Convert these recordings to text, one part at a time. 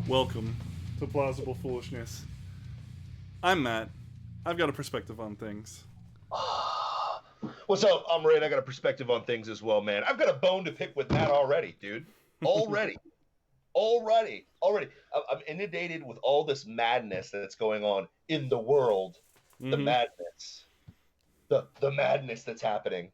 Welcome to Plausible Foolishness. I'm Matt. I've got a perspective on things. What's up? I'm Ray, and I got a perspective on things as well, man. I've got a bone to pick with Matt already, dude. Already. I'm inundated with all this madness that's going on in the world. The Mm-hmm. madness, the madness that's happening,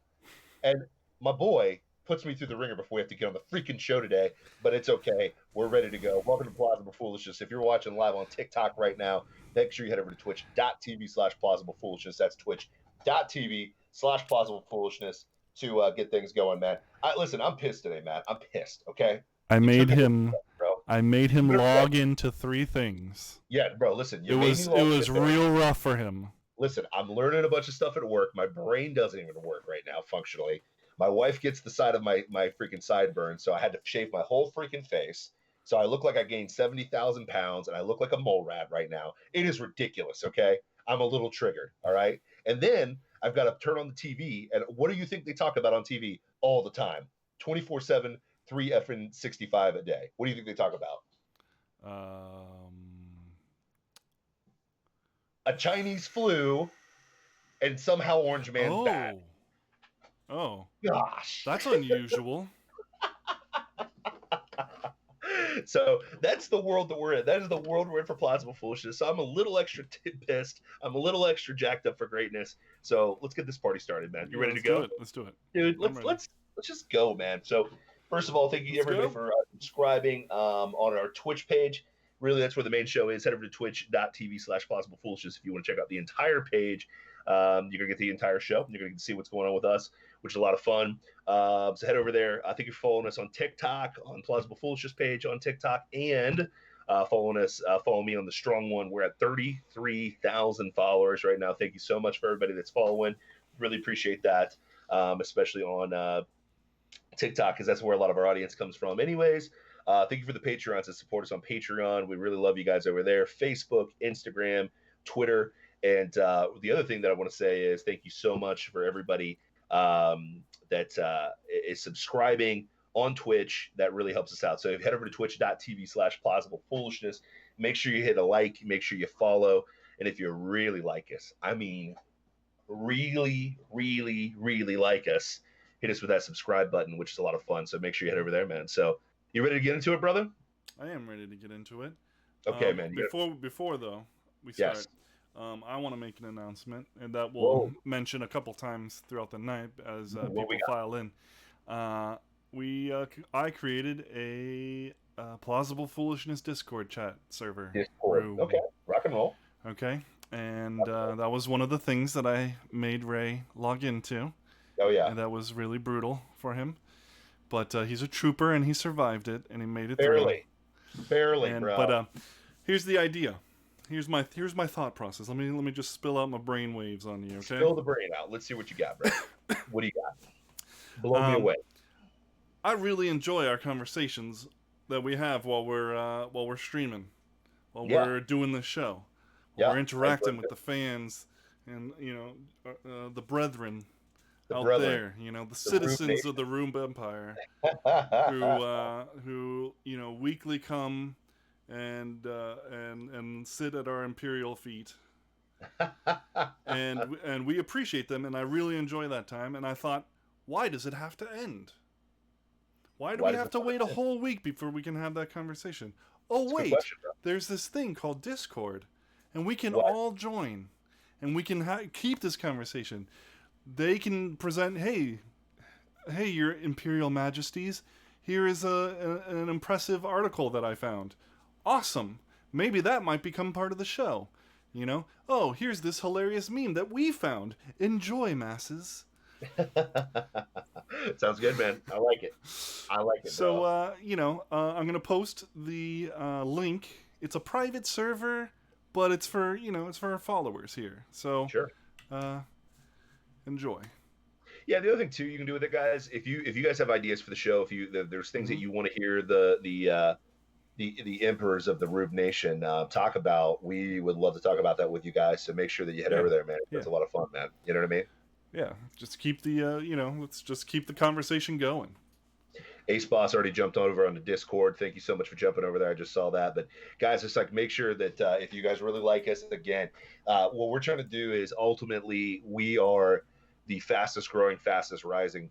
and my boy puts me through the ringer before we have to get on the freaking show today. But it's okay. We're ready to go. Welcome to Plausible Foolishness. If you're watching live on TikTok right now, make sure you head over to twitch.tv/Plausible Foolishness. That's twitch.tv/Plausible Foolishness to get things going, man. Listen, I'm pissed today, man. I'm pissed. Okay, I you made took it, him. bro. I made him log into 3 things. Yeah, bro. Listen, you It made was me log in. real rough for him. Listen, I'm learning a bunch of stuff at work. My brain doesn't even work right now functionally. My wife gets the side of my freaking sideburn, so I had to shave my whole freaking face. So I look like I gained 70,000 pounds, and I look like a mole rat right now. It is ridiculous, okay? I'm a little triggered, all right? And then I've got to turn on the TV, and what do you think they talk about on TV all the time? 24/7, 365 a day. What do you think they talk about? A Chinese flu, and somehow Orange Man's bad. Oh. Gosh. That's unusual. So that's the world that we're in. That is the world we're in for Plausible Foolishness. So I'm a little extra pissed. I'm a little extra jacked up for greatness. So let's get this party started, man. You ready to go? Let's do it, dude. Let's just go, man. So first of all, thank you everybody for subscribing on our Twitch page. Really, that's where the main show is. Head over to twitch.tv/Plausible Foolishness if you want to check out the entire page. You're going to get the entire show. You're going to get to see what's going on with us, which is a lot of fun. So head over there. I think you're following us on TikTok, on Plausible Foolishness page on TikTok, and follow me on the Strong One. We're at 33,000 followers right now. Thank you so much for everybody that's following. Really appreciate that, especially on TikTok, because that's where a lot of our audience comes from anyways. Thank you for the Patreons that support us on Patreon. We really love you guys over there. Facebook, Instagram, Twitter. And the other thing that I want to say is thank you so much for everybody that is subscribing on Twitch. That really helps us out. So if you head over to twitch.tv/Plausible Foolishness, make sure you hit a like, make sure you follow. And if you really like us, I mean, really, really, really like us, hit us with that subscribe button, which is a lot of fun. So make sure you head over there, man. So you ready to get into it, brother? I am ready to get into it. Okay, man. Before though, we start. Yes. I want to make an announcement, and that we'll mention a couple times throughout the night as people file in. I created a Plausible Foolishness Discord chat server. Discord. Okay, rock and roll. Okay, and that was one of the things that I made Ray log into. Oh yeah, and that was really brutal for him. But he's a trooper, and he survived it, and he made it barely, bro. But here's the idea. Here's my thought process. Let me just spill out my brain waves on you, okay? Spill the brain out. Let's see what you got, bro. What do you got? Blow me away. I really enjoy our conversations that we have while we're streaming, while we're doing this show. We're interacting with the fans and the brethren out there, the citizens of the Room Empire, who weekly come and sit at our imperial feet, and we appreciate them, and I really enjoy that time. And I thought, why does it have to end? Why do we have to wait a whole week before we can have that conversation? Oh wait, there's this thing called Discord, and we can all join, and we can keep this conversation. They can present, hey, your Imperial Majesties, here is an impressive article that I found. Awesome. Maybe that might become part of the show. Oh, here's this hilarious meme that we found. Enjoy, masses. Sounds good, man. I like it. So, I'm going to post the link. It's a private server, but it's for our followers here. So, sure. Enjoy. Yeah, the other thing too you can do with it, guys, if you guys have ideas for the show, if there's things that you want to hear the emperors of the Rube Nation talk about, we would love to talk about that with you guys. So make sure that you head over there, man. It's a lot of fun, man. You know what I mean? Yeah, just keep the let's just keep the conversation going. Ace Boss already jumped over on the Discord. Thank you so much for jumping over there. I just saw that. But guys, just like make sure that if you guys really like us, again, what we're trying to do is ultimately we are the fastest growing, fastest rising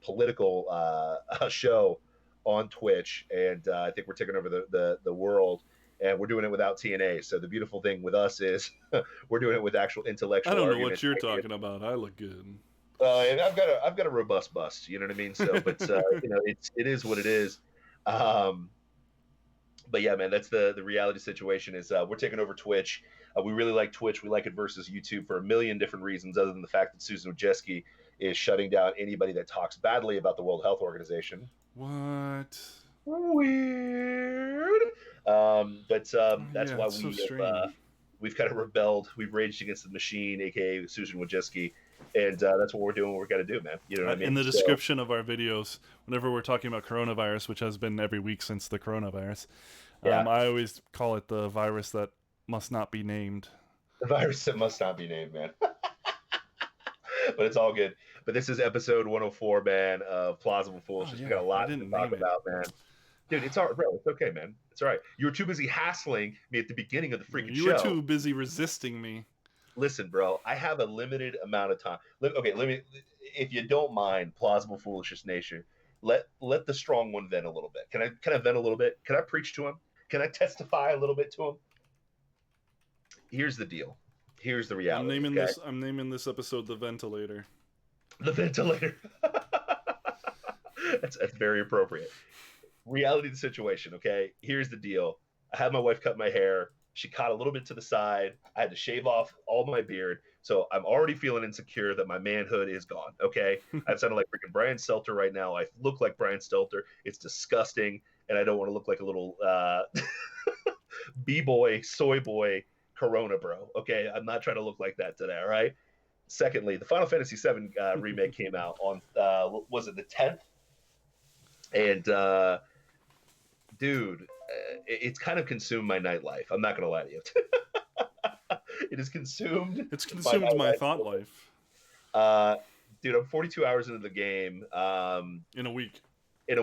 political show on Twitch, and I think we're taking over the world. And we're doing it without TNA. So the beautiful thing with us is we're doing it with actual intellectual. I don't know argument. what you're talking about. I look good. And I've got a robust bust. You know what I mean? So, but you know, it is what it is. But yeah, man, that's the reality situation. Is we're taking over Twitch. We really like Twitch. We like it versus YouTube for a million different reasons, other than the fact that Susan Wojcicki is shutting down anybody that talks badly about the World Health Organization. What? Weird. That's yeah, why we've kind of rebelled. We've raged against the machine, aka Susan Wojcicki, and that's what we're doing. What we're gonna do, man. You know what I mean? In the description of our videos, whenever we're talking about coronavirus, which has been every week since the coronavirus, I always call it the virus that must not be named. The virus that must not be named, man. But it's all good. But this is episode 104, man, of Plausible Foolishness. We got a lot to talk about, man. Dude, it's all right, bro. It's okay, man. It's all right. You were too busy hassling me at the beginning of the freaking show. You were too busy resisting me. Listen, bro, I have a limited amount of time. Okay, let me, if you don't mind, Plausible Foolishness Nation, let the strong one vent a little bit. Can I vent a little bit? Can I preach to him? Can I testify a little bit to him? Here's the deal. Here's the reality. I'm naming this episode The Ventilator. The Ventilator. That's very appropriate. Reality of the situation, okay? Here's the deal. I had my wife cut my hair. She caught a little bit to the side. I had to shave off all my beard. So I'm already feeling insecure that my manhood is gone, okay? I'm sounding like freaking Brian Stelter right now. I look like Brian Stelter. It's disgusting, and I don't want to look like a little B-boy, soy boy, Corona bro, okay? I'm not trying to look like that today, all right? Secondly, the Final Fantasy VII remake came out on, was it the 10th? And, dude, it's kind of consumed my nightlife. I'm not going to lie to you. It has consumed. It's consumed my thought life. Dude, I'm 42 hours into the game. In a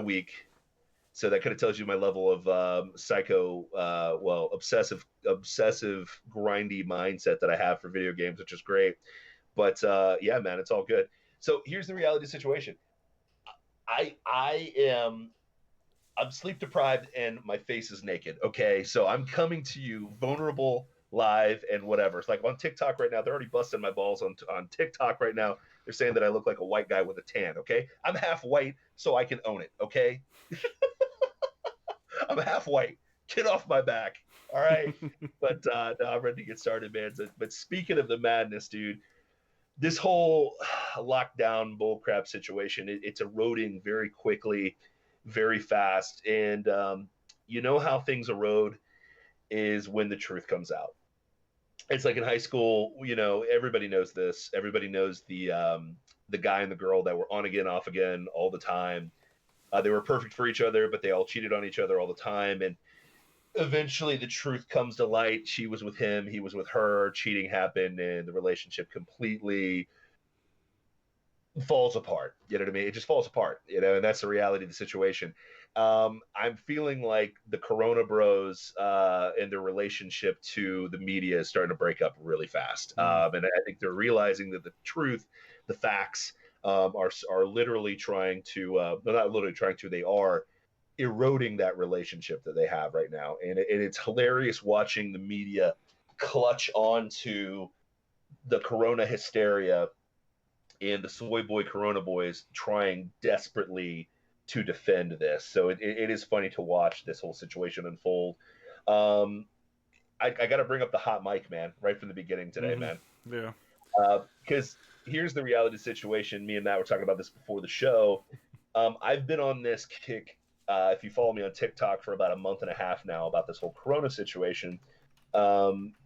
week. So that kind of tells you my level of obsessive, grindy mindset that I have for video games, which is great. But yeah, man, it's all good. So here's the reality situation. I'm sleep deprived and my face is naked. Okay, so I'm coming to you vulnerable, live, and whatever. It's like on TikTok right now. They're already busting my balls on TikTok right now. They're saying that I look like a white guy with a tan. Okay, I'm half white, so I can own it. Okay, I'm half white. Get off my back. All right, but no, I'm ready to get started, man. But speaking of the madness, dude. This whole lockdown bullcrap situation, it's eroding very quickly, very fast. And you know how things erode is when the truth comes out. It's like in high school, you know, everybody knows this. Everybody knows the guy and the girl that were on again, off again all the time. They were perfect for each other, but they all cheated on each other all the time. And eventually the truth comes to light. She was with him, he was with her, cheating happened, and the relationship completely falls apart. You know what I mean? It just falls apart, you know, and that's the reality of the situation. I'm feeling like the Corona Bros and their relationship to the media is starting to break up really fast. And I think they're realizing that the truth, the facts are literally trying to, they're not literally trying to, they are eroding that relationship that they have right now. And it's hilarious watching the media clutch onto the Corona hysteria and the soy boy Corona boys trying desperately to defend this. So it is funny to watch this whole situation unfold. I got to bring up the hot mic, man, right from the beginning today, man. Yeah. Because here's the reality situation. Me and Matt were talking about this before the show. I've been on this kick, if you follow me on TikTok, for about a month and a half now about this whole Corona situation,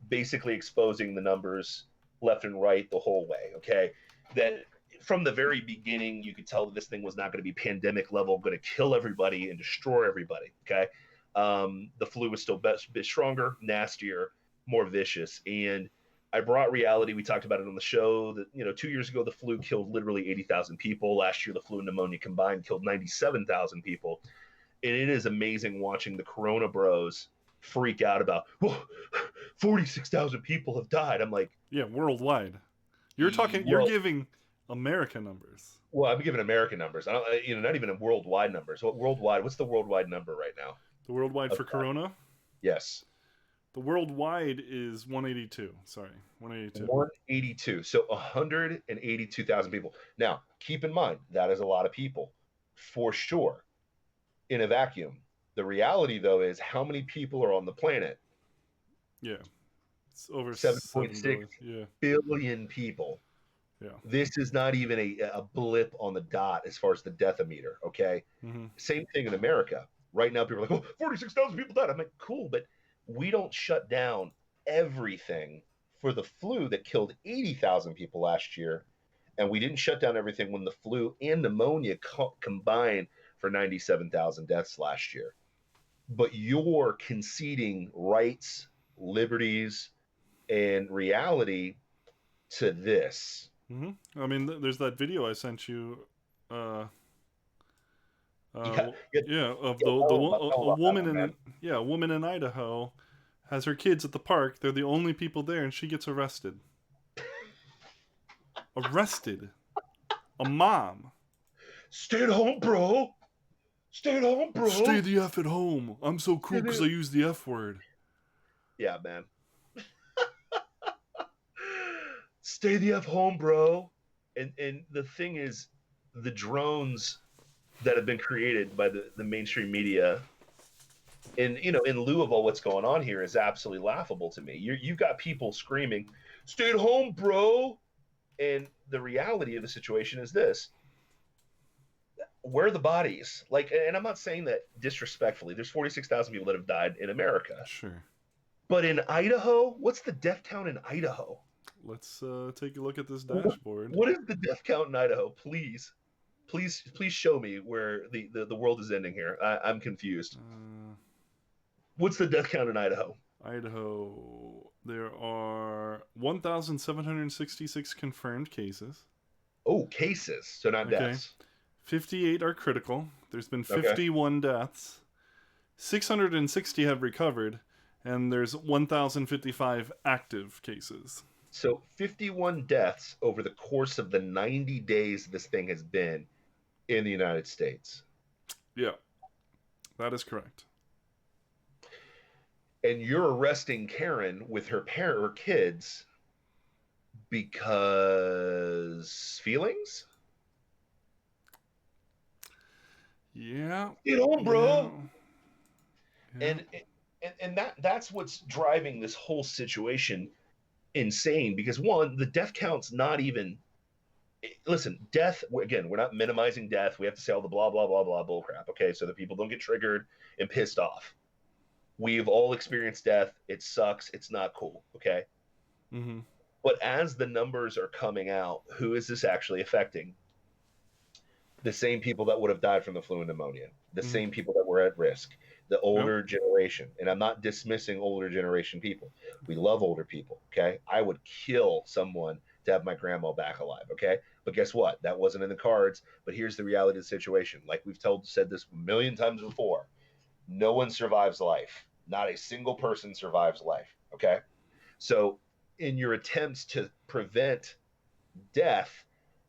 basically exposing the numbers left and right the whole way, okay? That from the very beginning, you could tell that this thing was not going to be pandemic level, going to kill everybody and destroy everybody, okay? The flu was still bit stronger, nastier, more vicious. And I brought reality. We talked about it on the show that, 2 years ago, the flu killed literally 80,000 people. Last year, the flu and pneumonia combined killed 97,000 people. And it is amazing watching the Corona bros freak out about, 46,000 people have died. I'm like, yeah, worldwide. You're giving American numbers. Well, I'm giving American numbers. I don't, not even worldwide numbers. What's the worldwide number right now? The worldwide for Corona? Yes. The worldwide is 182. Sorry, 182. 182. So 182,000 people. Now, keep in mind, that is a lot of people, for sure, in a vacuum. The reality, though, is how many people are on the planet? Yeah. It's over 7.6 billion people. Yeah. This is not even a blip on the dot as far as the death-o-meter, okay? Mm-hmm. Same thing in America. Right now, people are like, 46,000 people died. I'm like, cool, but we don't shut down everything for the flu that killed 80,000 people last year, and we didn't shut down everything when the flu and pneumonia combined for 97,000 deaths last year. But you're conceding rights, liberties, and reality to this. Mm-hmm. I mean, there's that video I sent you. A woman in Idaho has her kids at the park. They're the only people there, and she gets arrested. Arrested. A mom. Stay at home, bro. Stay at home, bro. Stay the F at home. I'm so cool because I use the F word. Yeah, man. Stay the F home, bro. And the thing is, the drones that have been created by the mainstream media, in lieu of all what's going on here, is absolutely laughable to me. You've got people screaming, "Stay at home, bro," and the reality of the situation is this: where are the bodies? Like, and I'm not saying that disrespectfully. There's 46,000 people that have died in America. Sure. But in Idaho, what's the death count in Idaho? Let's take a look at this dashboard. What is the death count in Idaho? Please show me where the world is ending here. I'm confused. What's the death count in Idaho? Idaho, there are 1,766 confirmed cases. Oh, cases, so not deaths. 58 are critical. There's been 51 deaths. 660 have recovered, and there's 1,055 active cases. So 51 deaths over the course of the 90 days this thing has been in the United States. Yeah, that is correct. And you're arresting Karen with her kids because feelings? Yeah. Get on, bro. Yeah. And that's what's driving this whole situation insane, because one, the death count's not even, listen, death, again, we're not minimizing death. We have to say all the blah blah blah blah bull crap, okay, so that people don't get triggered and pissed off. We've all experienced death. It sucks. It's not cool, okay? Mm-hmm. But as the numbers are coming out, who is this actually affecting? The same people that would have died from the flu and pneumonia, the same people that were at risk, the older generation. And I'm not dismissing older generation people. We love older people, okay? I would kill someone to have my grandma back alive, okay? But guess what? That wasn't in the cards. But here's the reality of the situation. Like we've said this a million times before, no one survives life. Not a single person survives life, okay? So in your attempts to prevent death,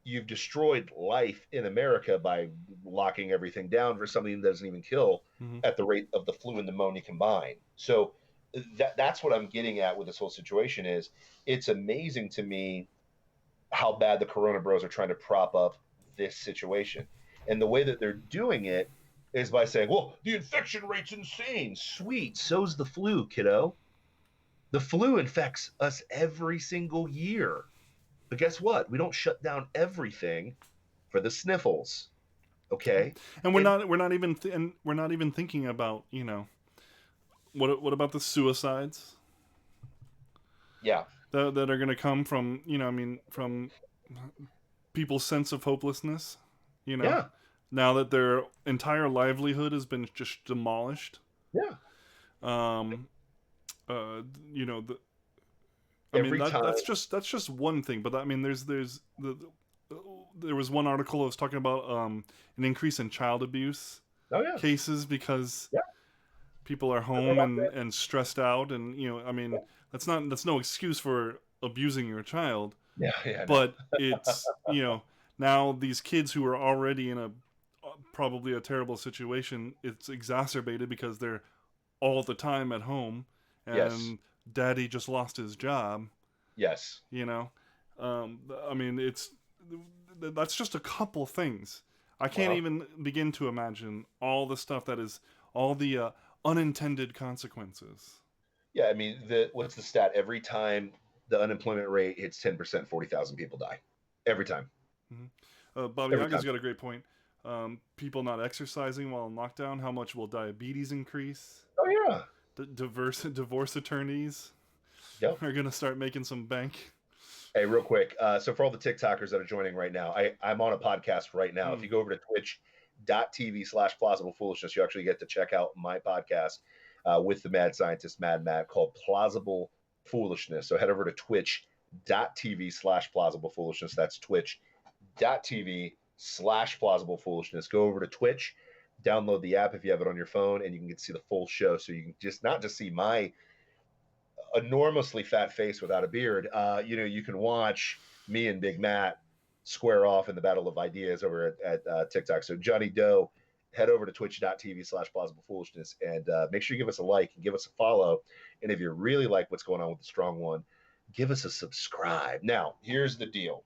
you've destroyed life in America by locking everything down for something that doesn't even kill at the rate of the flu and pneumonia combined. So that's what I'm getting at with this whole situation is it's amazing to me how bad the Corona bros are trying to prop up this situation. And the way that they're doing it is by saying, well, the infection rate's insane. Sweet. So's the flu, kiddo. The flu infects us every single year. But guess what? We don't shut down everything for the sniffles, okay? And we're not even thinking about, what about the suicides? Yeah, that are going to come from from people's sense of hopelessness. Yeah. Now that their entire livelihood has been just demolished. Yeah. I mean, that's just one thing, but I mean, there was one article that was talking about an increase in child abuse cases because people are home and stressed out, and I mean, that's no excuse for abusing your child. But it's now these kids who are already in a probably a terrible situation, it's exacerbated because they're all the time at home, and daddy just lost his job. Yes. I mean, that's just a couple things. I can't even begin to imagine all the stuff that is all the unintended consequences. Yeah, I mean, what's the stat? Every time the unemployment rate hits 10%, 40,000 people die. Every time. Mm-hmm. Bobby Yaga's got a great point. People not exercising while in lockdown. How much will diabetes increase? Oh yeah. Divorce attorneys are gonna start making some bank. Hey, real quick. So for all the TikTokers that are joining right now, I'm on a podcast right now. If you go over to twitch.tv/plausible foolishness, you actually get to check out my podcast with the mad scientist, Mad Matt, called Plausible Foolishness. So head over to twitch.tv/plausible foolishness. That's twitch.tv/plausible foolishness. Go over to Twitch, download the app if you have it on your phone, and you can get to see the full show. So you can not just see my enormously fat face without a beard. You can watch me and Big Matt square off in the battle of ideas over at TikTok. So Johnny Doe, head over to twitch.tv/plausible foolishness and make sure you give us a like and give us a follow. And if you really like what's going on with the Strong One, give us a subscribe. Now, here's the deal.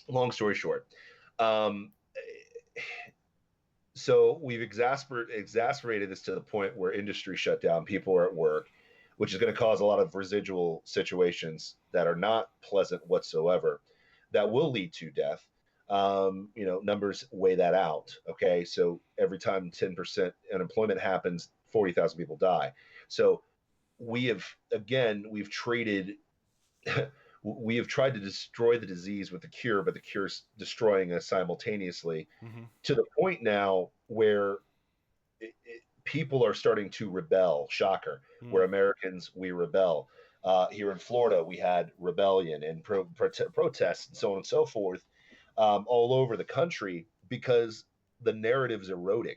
Long story short. So we've exacerbated this to the point where industry shut down, people are at work, which is going to cause a lot of residual situations that are not pleasant whatsoever, that will lead to death. Numbers weigh that out. Okay, so every time 10% unemployment happens, 40,000 people die. So we've traded. We have tried to destroy the disease with the cure, but the cure's destroying us simultaneously, to the point now where people are starting to rebel. Shocker. Where Americans, we rebel. Here in Florida, we had rebellion and protests and so on and so forth all over the country because the narrative's eroding.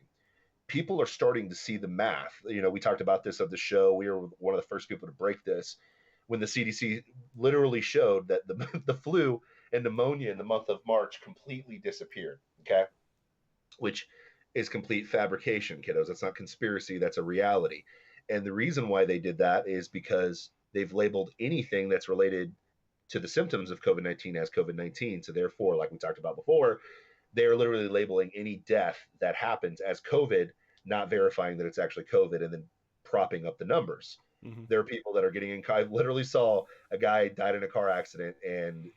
People are starting to see the math. We talked about this at the show. We were one of the first people to break this when the CDC literally showed that the flu and pneumonia in the month of March completely disappeared. Okay, which is complete fabrication, kiddos. That's not conspiracy. That's a reality. And the reason why they did that is because they've labeled anything that's related to the symptoms of COVID-19 as COVID-19. So therefore, like we talked about before, they're literally labeling any death that happens as COVID, not verifying that it's actually COVID, and then propping up the numbers. There are people that are getting in. I literally saw a guy died in a car accident, and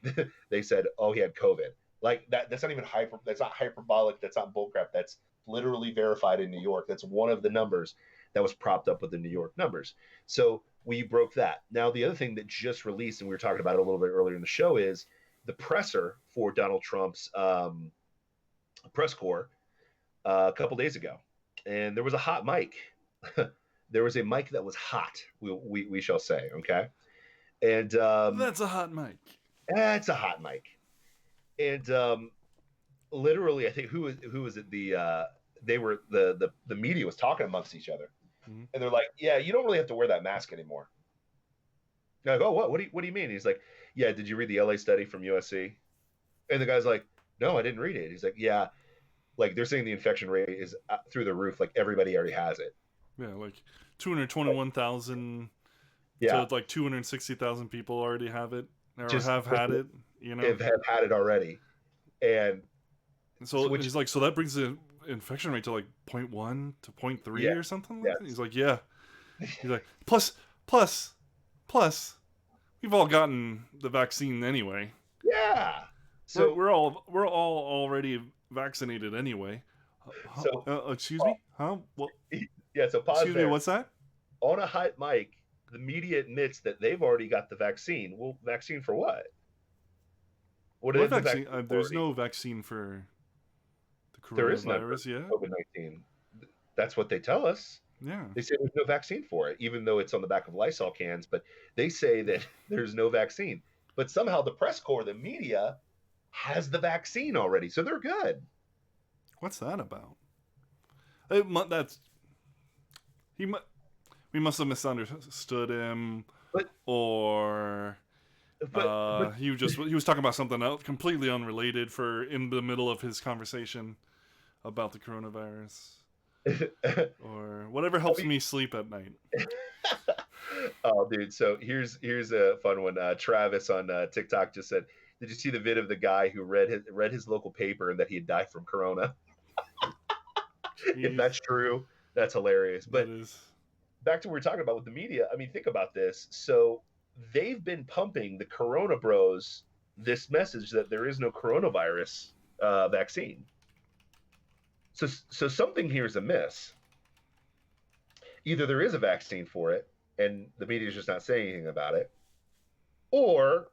they said, "Oh, he had COVID." Like that. That's not even That's not hyperbolic. That's not bullcrap. That's literally verified in New York. That's one of the numbers that was propped up with the New York numbers. So we broke that. Now, the other thing that just released, and we were talking about it a little bit earlier in the show, is the presser for Donald Trump's press corps a couple days ago, and there was a hot mic. There was a mic that was hot, we shall say, okay? And that's a hot mic. It's a hot mic. And literally, I think who was it? The media was talking amongst each other, and they're like, "Yeah, you don't really have to wear that mask anymore." And I go, "What? What do you mean?" He's like, "Yeah, did you read the LA study from USC?" And the guy's like, "No, I didn't read it." He's like, "Yeah, like they're saying the infection rate is through the roof. Like everybody already has it." Yeah, like 221,000 to like 260,000 people already have it or have had it. Have had it already, and so he's like, so that brings the infection rate to like 0.1 to 0.3 or something like that. He's like, yeah. He's like, plus, we've all gotten the vaccine anyway. Yeah. So we're all already vaccinated anyway. So excuse me? Huh? Well, yeah. So pause. Excuse me. What's that? On a hot mic, the media admits that they've already got the vaccine. Well, vaccine for what? What is vaccine? There's no vaccine for the coronavirus yet. COVID-19. That's what they tell us. Yeah. They say there's no vaccine for it, even though it's on the back of Lysol cans. But they say that there's no vaccine. But somehow the press corps, the media, has the vaccine already, so they're good. What's that about? That's we must have misunderstood him, But or he was talking about something else completely unrelated for in the middle of his conversation about the coronavirus. Or whatever helps me sleep at night. Oh, dude! So here's a fun one. Travis on TikTok just said, "Did you see the vid of the guy who read his local paper and that he had died from corona?" If that's true, that's hilarious. But back to what we were talking about with the media. I mean, think about this. So they've been pumping the Corona Bros this message that there is no coronavirus vaccine. So something here is amiss. Either there is a vaccine for it, and the media is just not saying anything about it, or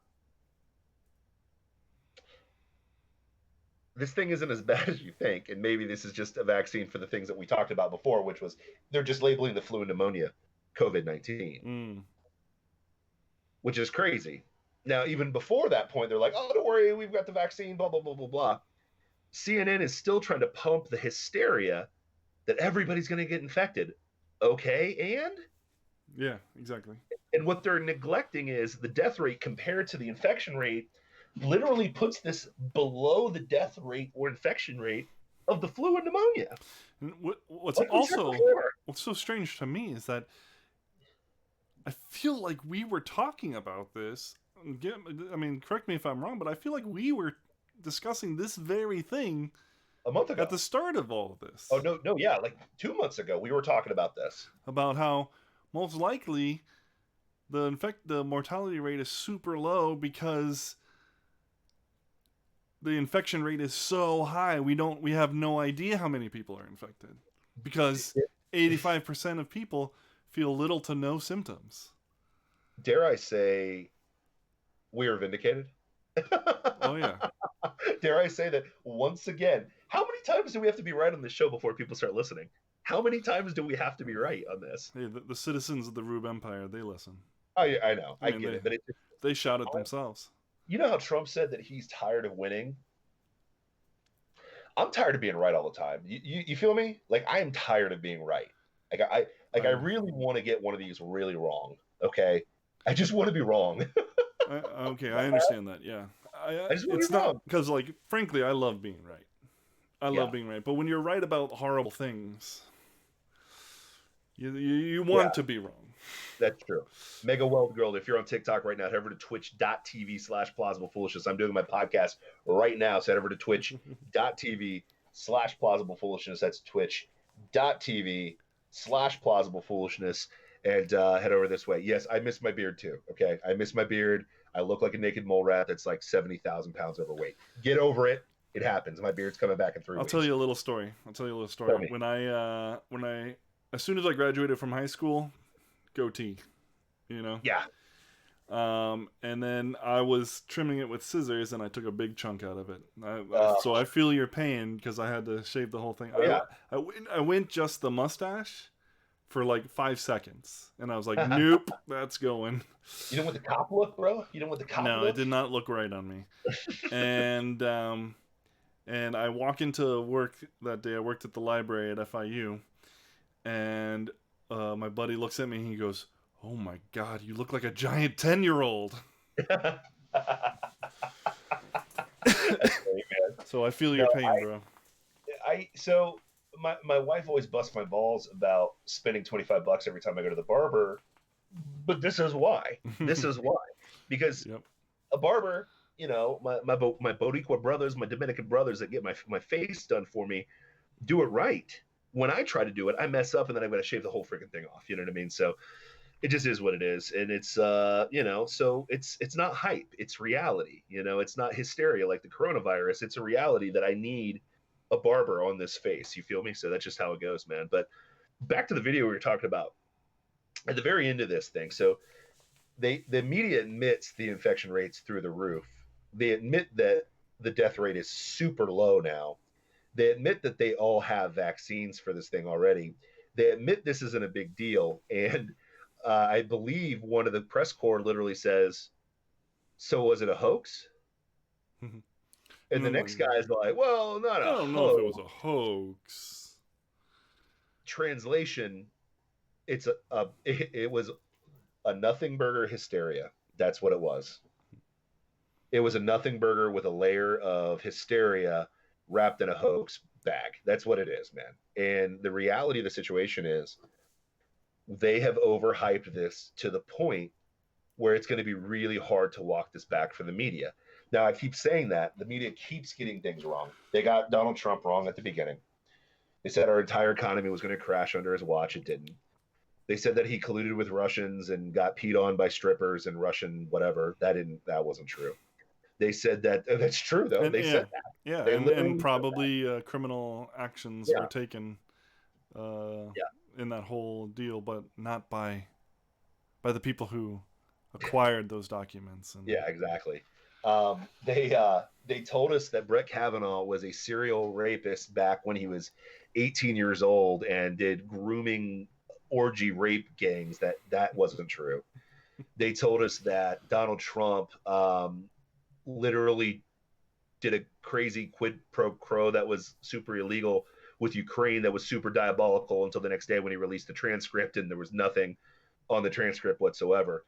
this thing isn't as bad as you think, and maybe this is just a vaccine for the things that we talked about before, which was they're just labeling the flu and pneumonia COVID-19, which is crazy. Now, even before that point, they're like, oh, don't worry, we've got the vaccine, blah, blah, blah, blah, blah. CNN is still trying to pump the hysteria that everybody's going to get infected. Okay, and? Yeah, exactly. And what they're neglecting is the death rate compared to the infection rate literally puts this below the death rate or infection rate of the flu and pneumonia. And what's so strange to me is that I feel like we were talking about this. I mean, correct me if I'm wrong, but I feel like we were discussing this very thing a month ago at the start of all of this. Oh, no, yeah, like 2 months ago we were talking about this. About how most likely the mortality rate is super low because the infection rate is so high. We have no idea how many people are infected because 85% of people feel little to no symptoms. Dare I say we are vindicated? Oh, yeah. Dare I say that once again, how many times do we have to be right on this show before people start listening? How many times do we have to be right on this? Hey, the citizens of the Rube Empire, they listen. Oh, yeah, I know. I get it. But they shout at themselves. You know how Trump said that he's tired of winning? I'm tired of being right all the time. You feel me? Like, I am tired of being right. I really want to get one of these really wrong. Okay, I just want to be wrong. Okay, I understand that. Yeah, it's not because, like, frankly, I love being right. I love being right, but when you're right about horrible things, you want to be wrong. That's true. Mega Weld Girl, if you're on TikTok right now, head over to twitch.tv/plausiblepoolishness. I'm doing my podcast right now, so head over to twitch.tv/plausiblepoolishness. That's twitch.tv/plausiblepoolishness. And head over this way. Yes, I miss my beard too. Okay, I miss my beard. I look like a naked mole rat that's like 70,000 pounds overweight. Get over it. It happens. My beard's coming back in 3 weeks. I'll tell you a little story. When I as soon as I graduated from high school, goatee, you know. Yeah. And then I was trimming it with scissors, and I took a big chunk out of it. So I feel your pain because I had to shave the whole thing. Yeah. I went just the mustache for like 5 seconds, and I was like, nope, that's going. You don't want the cop look, bro? You don't want the cop look? No, it did not look right on me. And I walk into work that day. I worked at the library at FIU, and my buddy looks at me and he goes, "Oh my God, you look like a giant 10-year-old." So I feel your pain, bro. So my wife always busts my balls about spending $25 every time I go to the barber, but this is why. Because a barber, you know, my Boricua brothers, my Dominican brothers that get my face done for me, do it right. When I try to do it, I mess up, and then I'm going to shave the whole freaking thing off. You know what I mean? So it just is what it is, and it's you know, so it's not hype, it's reality. You know, it's not hysteria like the coronavirus. It's a reality that I need a barber on this face. You feel me? So that's just how it goes, man. But back to the video we were talking about at the very end of this thing. So the media admits the infection rate's through the roof. They admit that the death rate is super low now. They admit that they all have vaccines for this thing already. They admit this isn't a big deal, and I believe one of the press corps literally says, "So was it a hoax?" And the next guy's like, "Well, not a hoax. I don't know if it was a hoax." Translation: it was a nothing burger hysteria. That's what it was. It was a nothing burger with a layer of hysteria wrapped in a hoax bag. That's what it is, man. And the reality of the situation is they have overhyped this to the point where it's going to be really hard to walk this back for the media. Now, I keep saying that. The media keeps getting things wrong. They got Donald Trump wrong at the beginning. They said our entire economy was going to crash under his watch. It didn't. They said that he colluded with Russians and got peed on by strippers and Russian whatever. That wasn't true. They said that that's true though. They said that. Yeah, and probably criminal actions were taken in that whole deal, but not by the people who acquired those documents. And... Yeah, exactly. They told us that Brett Kavanaugh was a serial rapist back when he was 18 years old and did grooming orgy rape gangs. That wasn't true. They told us that Donald Trump literally did a crazy quid pro quo that was super illegal with Ukraine that was super diabolical until the next day when he released the transcript and there was nothing on the transcript whatsoever.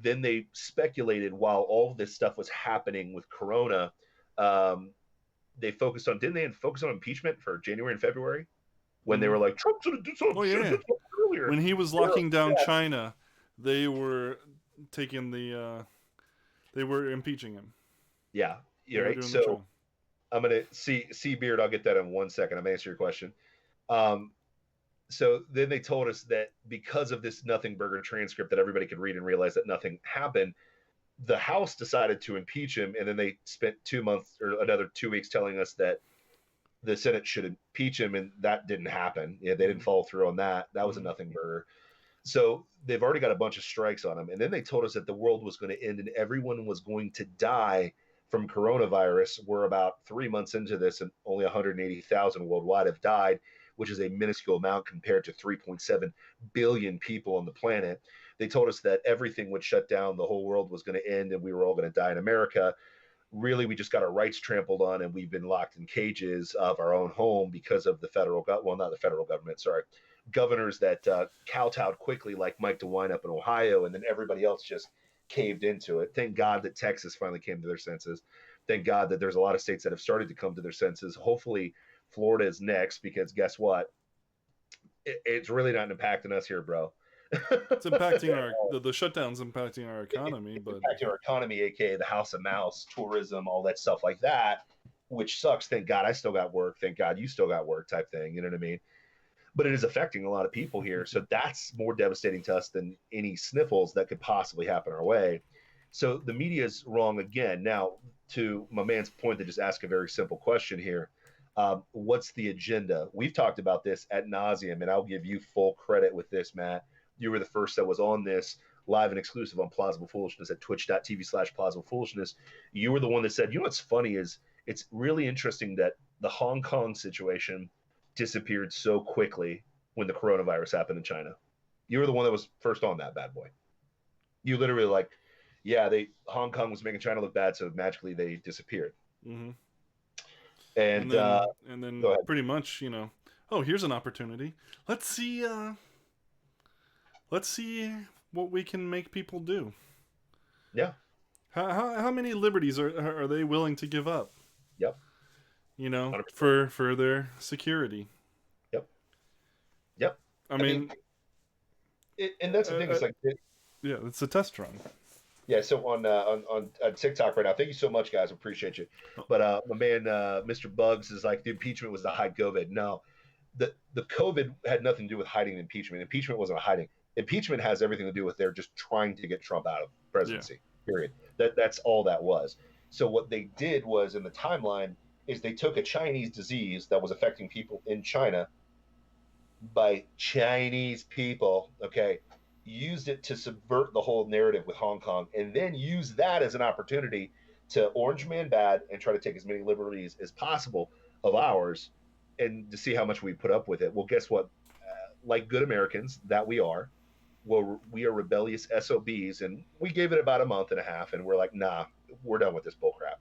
Then they speculated while all of this stuff was happening with Corona, they focused on, didn't they focus on impeachment for January and February? When they were like, Trump should have done something earlier. When he was locking down China, they were taking they were impeaching him. Yeah, you're right. So I'm going to see Beard. I'll get that in 1 second. I'm going to answer your question. So then they told us that because of this nothing burger transcript that everybody could read and realize that nothing happened, the House decided to impeach him. And then they spent 2 months or another 2 weeks telling us that the Senate should impeach him. And that didn't happen. Yeah, they didn't follow through on that. That was a nothing burger. So they've already got a bunch of strikes on him. And then they told us that the world was going to end and everyone was going to die from coronavirus. We're about 3 months into this and only 180,000 worldwide have died, which is a minuscule amount compared to 3.7 billion people on the planet. They told us that everything would shut down, the whole world was going to end, and we were all going to die in America. Really, we just got our rights trampled on, and we've been locked in cages of our own home because of the not the federal government, sorry, governors that kowtowed quickly, like Mike DeWine up in Ohio, and then everybody else just caved into it. Thank God that Texas finally came to their senses. Thank God that there's a lot of states that have started to come to their senses. Hopefully, Florida is next, because guess what? It's really not impacting us here, bro. It's impacting the shutdown's impacting our economy, but impacting our economy, aka the House of Mouse, tourism, all that stuff like that, which sucks. Thank God I still got work. Thank God you still got work, type thing. You know what I mean? But it is affecting a lot of people here, so that's more devastating to us than any sniffles that could possibly happen our way. So the media is wrong again. Now, to my man's point, that just ask a very simple question here. What's the agenda? We've talked about this ad nauseum, and I'll give you full credit with this, Matt. You were the first that was on this live and exclusive on Plausible Foolishness at twitch.tv/Plausible Foolishness. You were the one that said, you know what's funny is it's really interesting that the Hong Kong situation disappeared so quickly when the coronavirus happened in China. You were the one that was first on that bad boy. You literally like, yeah, Hong Kong was making China look bad, so magically they disappeared. Mm-hmm. And then pretty much, oh, here's an opportunity. Let's see what we can make people do. Yeah. How many liberties are they willing to give up? Yep. 100%. for their security. Yep. I mean, and that's the thing. It's like, yeah, it's a test run. Yeah, so on TikTok right now, thank you so much, guys. Appreciate you. But my man, Mr. Bugs, is like, the impeachment was to hide COVID. No, the COVID had nothing to do with hiding the impeachment. Impeachment wasn't hiding. Impeachment has everything to do with they're just trying to get Trump out of presidency. Yeah. Period. That's all that was. So what they did was, in the timeline, is they took a Chinese disease that was affecting people in China by Chinese people, okay, used it to subvert the whole narrative with Hong Kong, and then use that as an opportunity to orange man bad and try to take as many liberties as possible of ours, and to see how much we put up with it. Well, guess what? like good Americans that we are, well, we are rebellious SOBs, and we gave it about a month and a half, and we're like, nah, we're done with this bullcrap.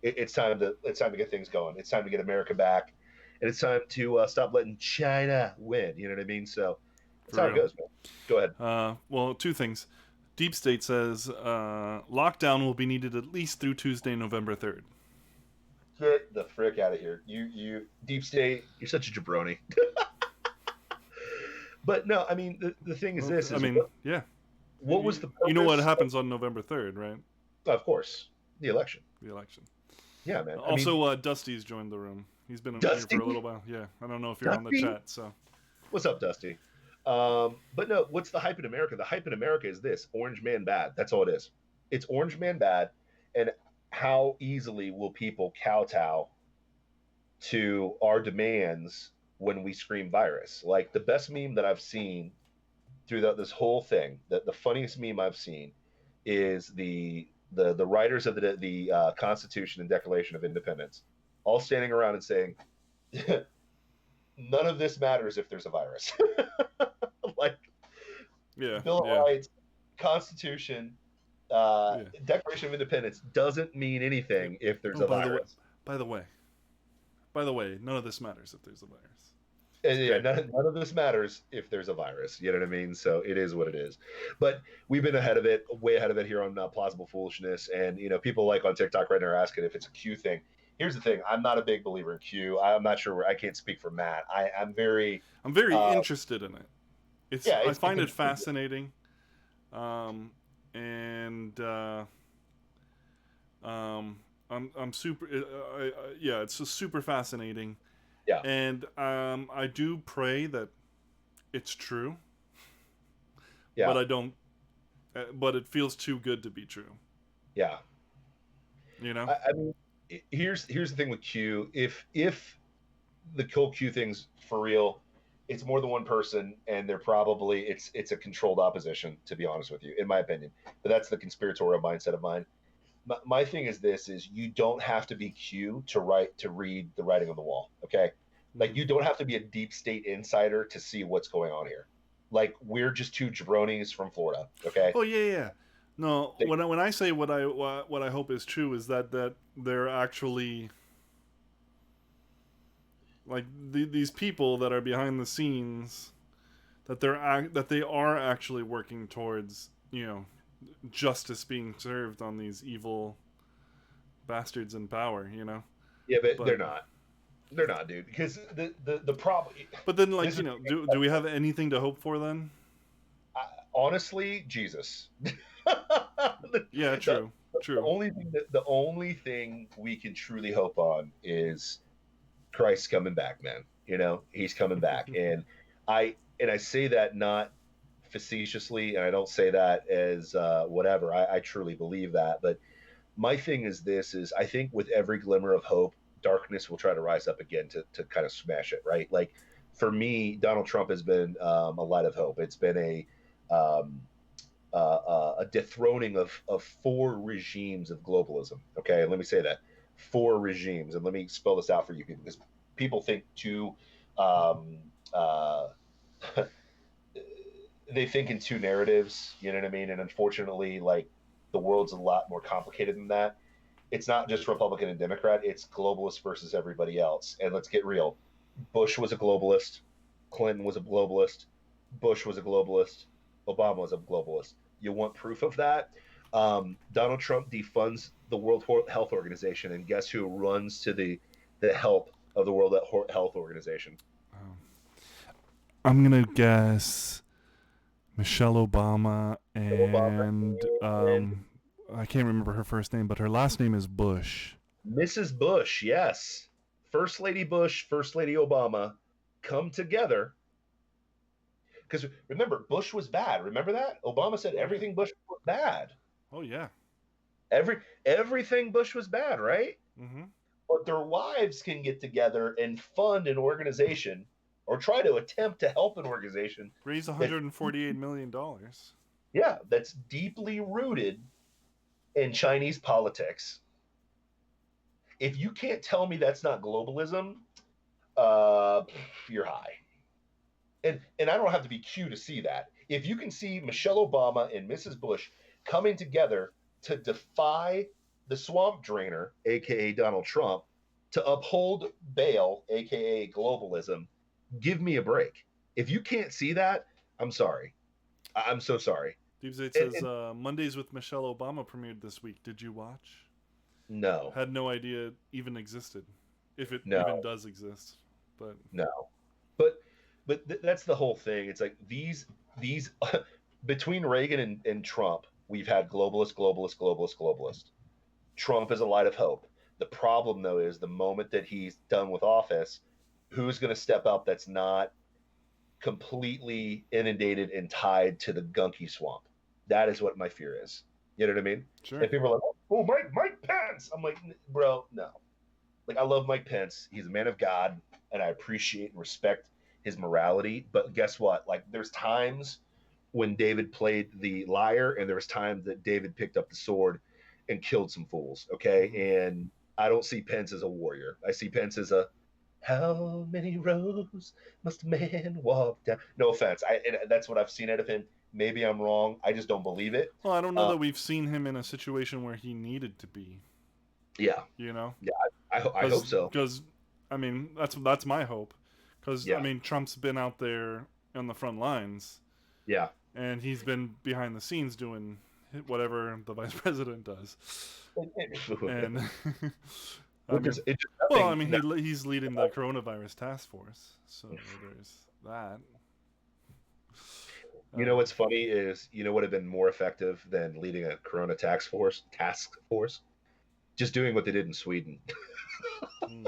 It's time to get things going. It's time to get America back, and it's time to stop letting China win. You know what I mean? So that's how it goes, man. Go ahead. Well, two things. Deep State says lockdown will be needed at least through Tuesday, November 3rd. Get the frick out of here. You Deep State, you're such a jabroni. But no, I mean, the thing is this. Yeah. What was the purpose? You know what happens on November 3rd, right? Of course. The election. Yeah, man. Also, Dusty's joined the room. He's been here for a little while. Yeah. I don't know if you're on the chat, so. What's up, Dusty? But no, what's the hype in America? The hype in America is this: Orange Man bad. That's all it is. It's Orange Man bad. And how easily will people kowtow to our demands when we scream virus? Like, the best meme that I've seen throughout this whole thing, the funniest meme I've seen is the writers of the Constitution and Declaration of Independence all standing around and saying, none of this matters if there's a virus. Like, Bill of Rights, Constitution, Declaration of Independence doesn't mean anything if there's a virus. By the way, none of this matters if there's a virus. Yeah, none of this matters if there's a virus. You know what I mean? So it is what it is. But we've been way ahead of it here on Plausible Foolishness. And, people like on TikTok right now are asking if it's a Q thing. Here's the thing. I'm not a big believer in Q. I'm not sure. I can't speak for Matt. I'm very interested in it. I find it fascinating. I'm super. It's just super fascinating. Yeah. And I do pray that it's true. Yeah. But I don't. But it feels too good to be true. Yeah. I mean, here's the thing with Q. If the whole Q thing's for real, it's more than one person, and they're probably it's a controlled opposition, to be honest with you, in my opinion. But that's the conspiratorial mindset of mine. My thing is this: is you don't have to be Q to read the writing on the wall. Okay, like, you don't have to be a deep state insider to see what's going on here. Like, we're just two jabronis from Florida. Okay. Oh yeah. No, when I say what I hope is true is that they're actually, like, these people that are behind the scenes, that they are actually working towards, justice being served on these evil bastards in power, Yeah, but they're not. They're not, dude. Because the problem. But then, like, do we have anything to hope for then? Honestly, Jesus. Yeah, true. The only thing we can truly hope on is Christ's coming back, man. He's coming back, and I say that not facetiously, and I don't say that as whatever. I truly believe that. But my thing is this: is I think with every glimmer of hope, darkness will try to rise up again to kind of smash it, right? Like, for me, Donald Trump has been a light of hope. It's been a dethroning of 4 regimes of globalism. Okay, let me say that: 4 regimes, and let me spell this out for you, because people think they think in 2 narratives. You know what I mean? And unfortunately, like, the world's a lot more complicated than that. It's not just Republican and Democrat. It's globalist versus everybody else. And let's get real: Bush was a globalist, Clinton was a globalist, Bush was a globalist, Obama was a globalist. You want proof of that? Donald Trump defunds the World Health Organization, and guess who runs to the help of the World Health Organization? I'm gonna guess Michelle Obama and I can't remember her first name, but her last name is Bush. Mrs. Bush, yes. First Lady Bush, First Lady Obama come together. Because remember, Bush was bad. Remember that? Obama said everything Bush was bad. Oh, yeah. Everything Bush was bad, right? Mm-hmm. But their wives can get together and fund an organization, or try to attempt to help an organization. Raise $148 million. Yeah, that's deeply rooted in Chinese politics. If you can't tell me that's not globalism, you're high. And I don't have to be Q to see that. If you can see Michelle Obama and Mrs. Bush coming together to defy the swamp drainer, aka Donald Trump, to uphold bail, aka globalism, give me a break. If you can't see that, I'm sorry. I'm so sorry. Deep State says Mondays with Michelle Obama premiered this week. Did you watch? No. Had no idea it even existed, if it even does exist. But no. But that's the whole thing. It's like these between Reagan and Trump, we've had globalist. Trump is a light of hope. The problem, though, is the moment that he's done with office, who's going to step up that's not completely inundated and tied to the gunky swamp? That is what my fear is. You know what I mean? Sure. And people are like, "Oh, Mike Pence." I'm like, bro, no. Like, I love Mike Pence. He's a man of God, and I appreciate and respect his morality. But guess what? Like, there's times when David played the liar, and there's times that David picked up the sword and killed some fools. Okay, and I don't see Pence as a warrior. I see Pence as a how many roads must a man walk down? No offense. That's what I've seen out of him. Maybe I'm wrong. I just don't believe it. Well, I don't know that we've seen him in a situation where he needed to be. Yeah. You know? Yeah, I hope so. Because, I mean, that's my hope. Because, I mean, Trump's been out there on the front lines. Yeah. And he's been behind the scenes doing whatever the vice president does. And... he's leading the coronavirus task force, so there's that. You know what's funny is, you know what would have been more effective than leading a corona task force? Just doing what they did in Sweden. Why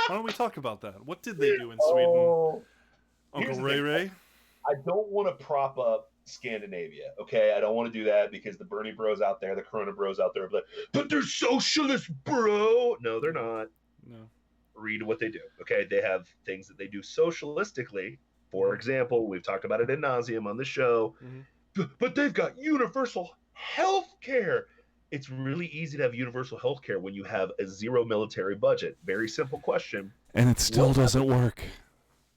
don't we talk about that? What did they do in Sweden? Uncle Ray? I don't want to prop up Scandinavia, okay? I don't want to do that because the Bernie bros out there, the Corona bros out there, are like, but they're socialists, bro. No, they're not. No. Read what they do, okay? They have things that they do socialistically. For example, we've talked about it ad nauseum on the show, but they've got universal health care. It's really easy to have universal health care when you have a zero military budget. Very simple question. And it still doesn't work.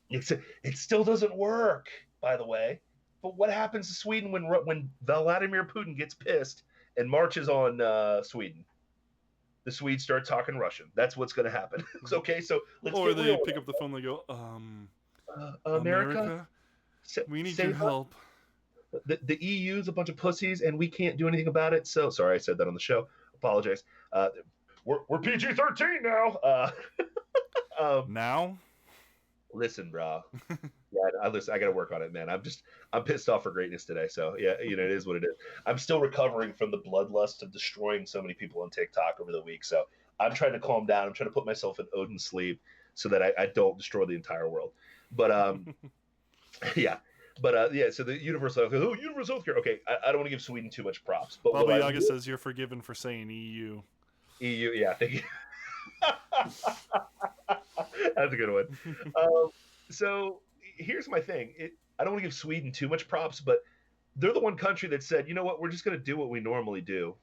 It still doesn't work, by the way. But what happens to Sweden when Vladimir Putin gets pissed and marches on Sweden? The Swedes start talking Russian. That's what's going to happen. Okay, so let's Or they pick up the phone and they go, America? We need your help. The EU's a bunch of pussies, and we can't do anything about it. So, sorry I said that on the show. Apologize. We're PG-13 now. Now? Listen, bro. I got to work on it, man. I'm pissed off for greatness today. So yeah, you know, it is what it is. I'm still recovering from the bloodlust of destroying so many people on TikTok over the week. So I'm trying to calm down. I'm trying to put myself in Odin's sleep so that I don't destroy the entire world. But yeah. But yeah, so the universal healthcare. Okay, I don't want to give Sweden too much props. But Baba Yaga says you're forgiven for saying EU. EU, yeah, thank you. That's a good one. So here's my thing. I don't want to give Sweden too much props, but they're the one country that said, you know what, we're just going to do what we normally do.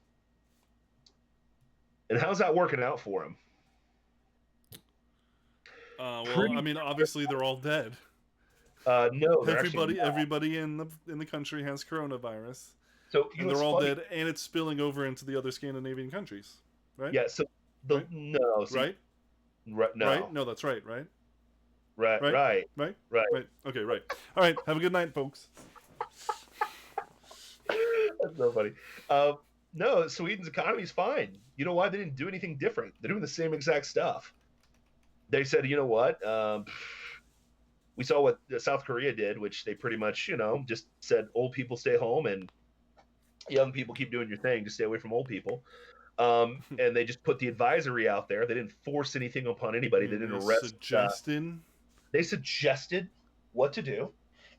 And how's that working out for them? Well, I mean, obviously they're all dead. No, everybody in the country has coronavirus. So and they're all dead, and it's spilling over into the other Scandinavian countries, right? Yeah. So right? No, that's right. Right. Okay, right. All right. Have a good night, folks. That's so funny. No, Sweden's economy is fine. You know why? They didn't do anything different. They're doing the same exact stuff. They said, you know what? We saw what South Korea did, which they pretty much, you know, just said old people stay home and young people keep doing your thing. Just stay away from old people. And they just put the advisory out there. They didn't force anything upon anybody. They didn't arrest. They suggested what to do.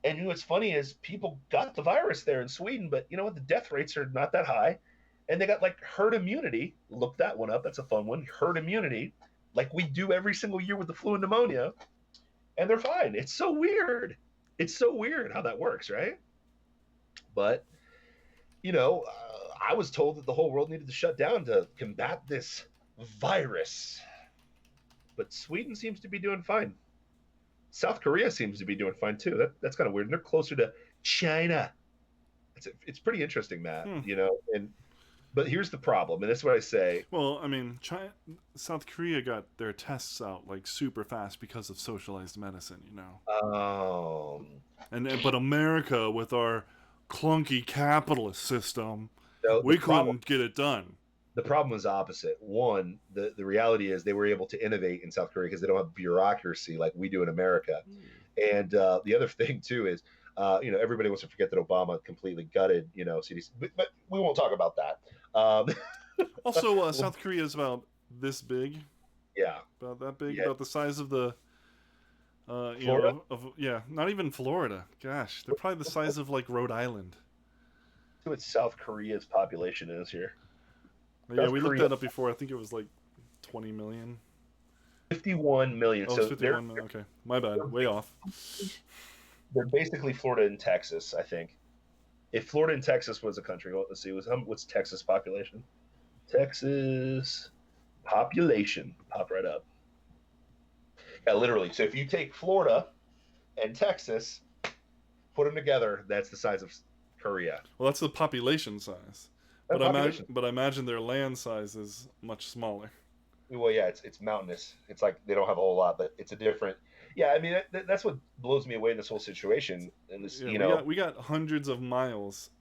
And you know what's funny is people got the virus there in Sweden, but you know what? The death rates are not that high. And they got like herd immunity. Look that one up. That's a fun one. Herd immunity, like we do every single year with the flu and pneumonia. And they're fine. It's so weird. It's so weird how that works, right? But, you know, I was told that the whole world needed to shut down to combat this virus. But Sweden seems to be doing fine. South Korea seems to be doing fine too. That's kind of weird. And they're closer to China. It's pretty interesting, Matt. But here's the problem, and that's what I say. Well, I mean, South Korea got their tests out like super fast because of socialized medicine, But America, with our clunky capitalist system, we couldn't get it done. The problem was opposite. One, the reality is they were able to innovate in South Korea because they don't have bureaucracy like we do in America. And the other thing too is, everybody wants to forget that Obama completely gutted, CDC, but we won't talk about that. Also, South Korea is about this big. Yeah. About that big. Yeah. About the size of the. Florida? Not even Florida. Gosh, they're probably the size of like Rhode Island. That's what South Korea's population is here. Yeah, we looked that up before. I think it was like 20 million. 51 million. Oh, so 51 million. Okay, my bad. Way off. They're basically Florida and Texas, I think. If Florida and Texas was a country, let's see, what's Texas population? Texas population. Pop right up. Yeah, literally. So if you take Florida and Texas, put them together, that's the size of Korea. Well, that's the population size. But I imagine their land size is much smaller. Well, yeah, it's mountainous. It's like they don't have a whole lot, but it's a different. Yeah, I mean that's what blows me away in this whole situation. And this, we got hundreds of miles.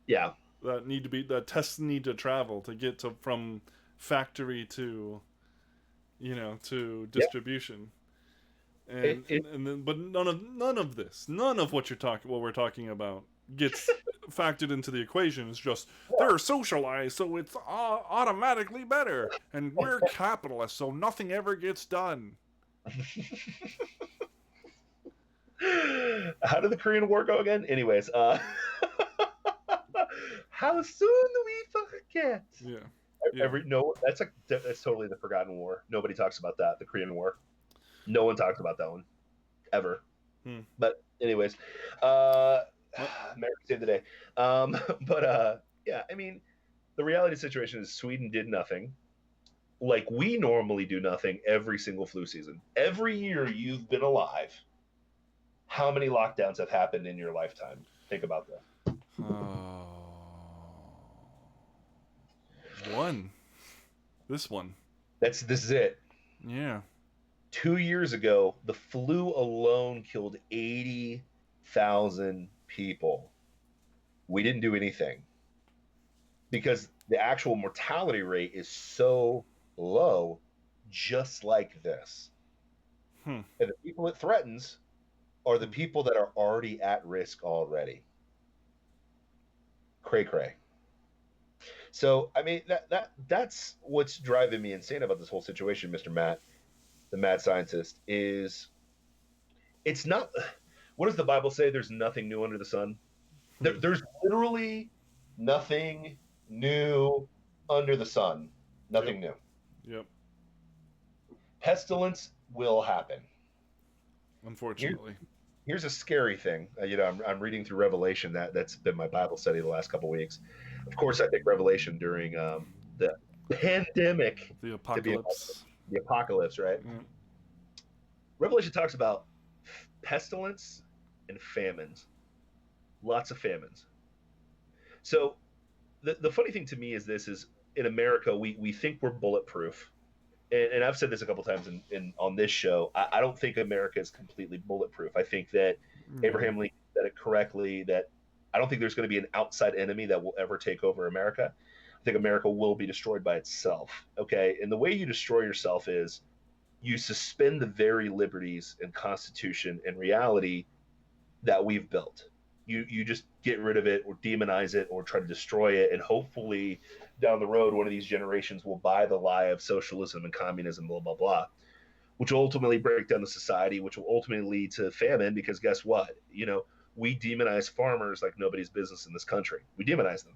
Yeah. That tests need to travel to get from factory to, to distribution. Yeah. But none of this, none of what we're talking about gets factored into the equation. It's just they're socialized, so it's automatically better, and we're capitalists, so nothing ever gets done. How did the Korean War go again? Anyways, how soon do we forget? Yeah. That's totally the forgotten war. Nobody talks about that. The Korean War. No one talks about that one ever. But anyways, America saved the day. Yeah, I mean, the reality situation is Sweden did nothing. Like we normally do nothing every single flu season. Every year you've been alive, how many lockdowns have happened in your lifetime? Think about that. One. This one. This is it. Yeah. 2 years ago, the flu alone killed 80,000 people. We didn't do anything because the actual mortality rate is so low, just like this. And the people it threatens are the people that are already at risk already. Cray. So, I mean, that's what's driving me insane about this whole situation, Mr. Matt, the mad scientist, is it's not. What does the Bible say? There's nothing new under the sun. There's literally nothing new under the sun. Nothing new. Yep. Pestilence will happen. Unfortunately. Here's a scary thing. I'm reading through Revelation. That's been my Bible study the last couple of weeks. Of course, I think Revelation during the pandemic. The apocalypse. The apocalypse, right? Yeah. Revelation talks about pestilence and famines. Lots of famines. So the funny thing to me is in America, we think we're bulletproof. And I've said this a couple times on this show. I don't think America is completely bulletproof. I think that Abraham Lincoln said it correctly, that I don't think there's going to be an outside enemy that will ever take over America. I think America will be destroyed by itself. Okay. And the way you destroy yourself is you suspend the very liberties and constitution and reality that we've built. You just get rid of it or demonize it or try to destroy it. And hopefully down the road, one of these generations will buy the lie of socialism and communism, blah, blah, blah, which will ultimately break down the society, which will ultimately lead to famine. Because guess what? We demonize farmers like nobody's business in this country. We demonize them.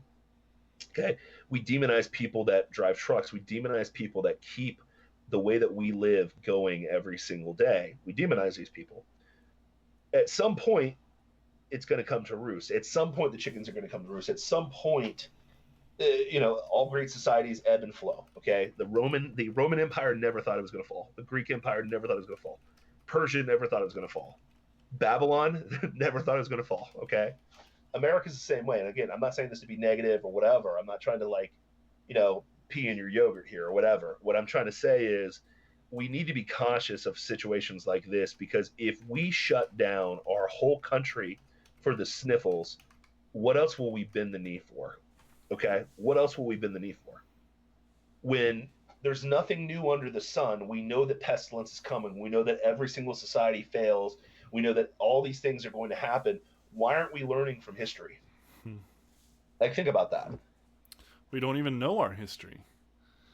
Okay. We demonize people that drive trucks. We demonize people that keep the way that we live going every single day. We demonize these people. At some point, it's going to come to roost. At some point, the chickens are going to come to roost. At some point, all great societies ebb and flow. Okay, the Roman Empire never thought it was going to fall. The Greek Empire never thought it was going to fall. Persia never thought it was going to fall. Babylon never thought it was going to fall. Okay. America's the same way. And again, I'm not saying this to be negative or whatever. I'm not trying to pee in your yogurt here or whatever. What I'm trying to say is we need to be cautious of situations like this, because if we shut down our whole country for the sniffles, what else will we bend the knee for? Okay. What else will we bend the knee for? When there's nothing new under the sun, we know that pestilence is coming. We know that every single society fails. We know that all these things are going to happen. Why aren't we learning from history? Like, think about that. We don't even know our history.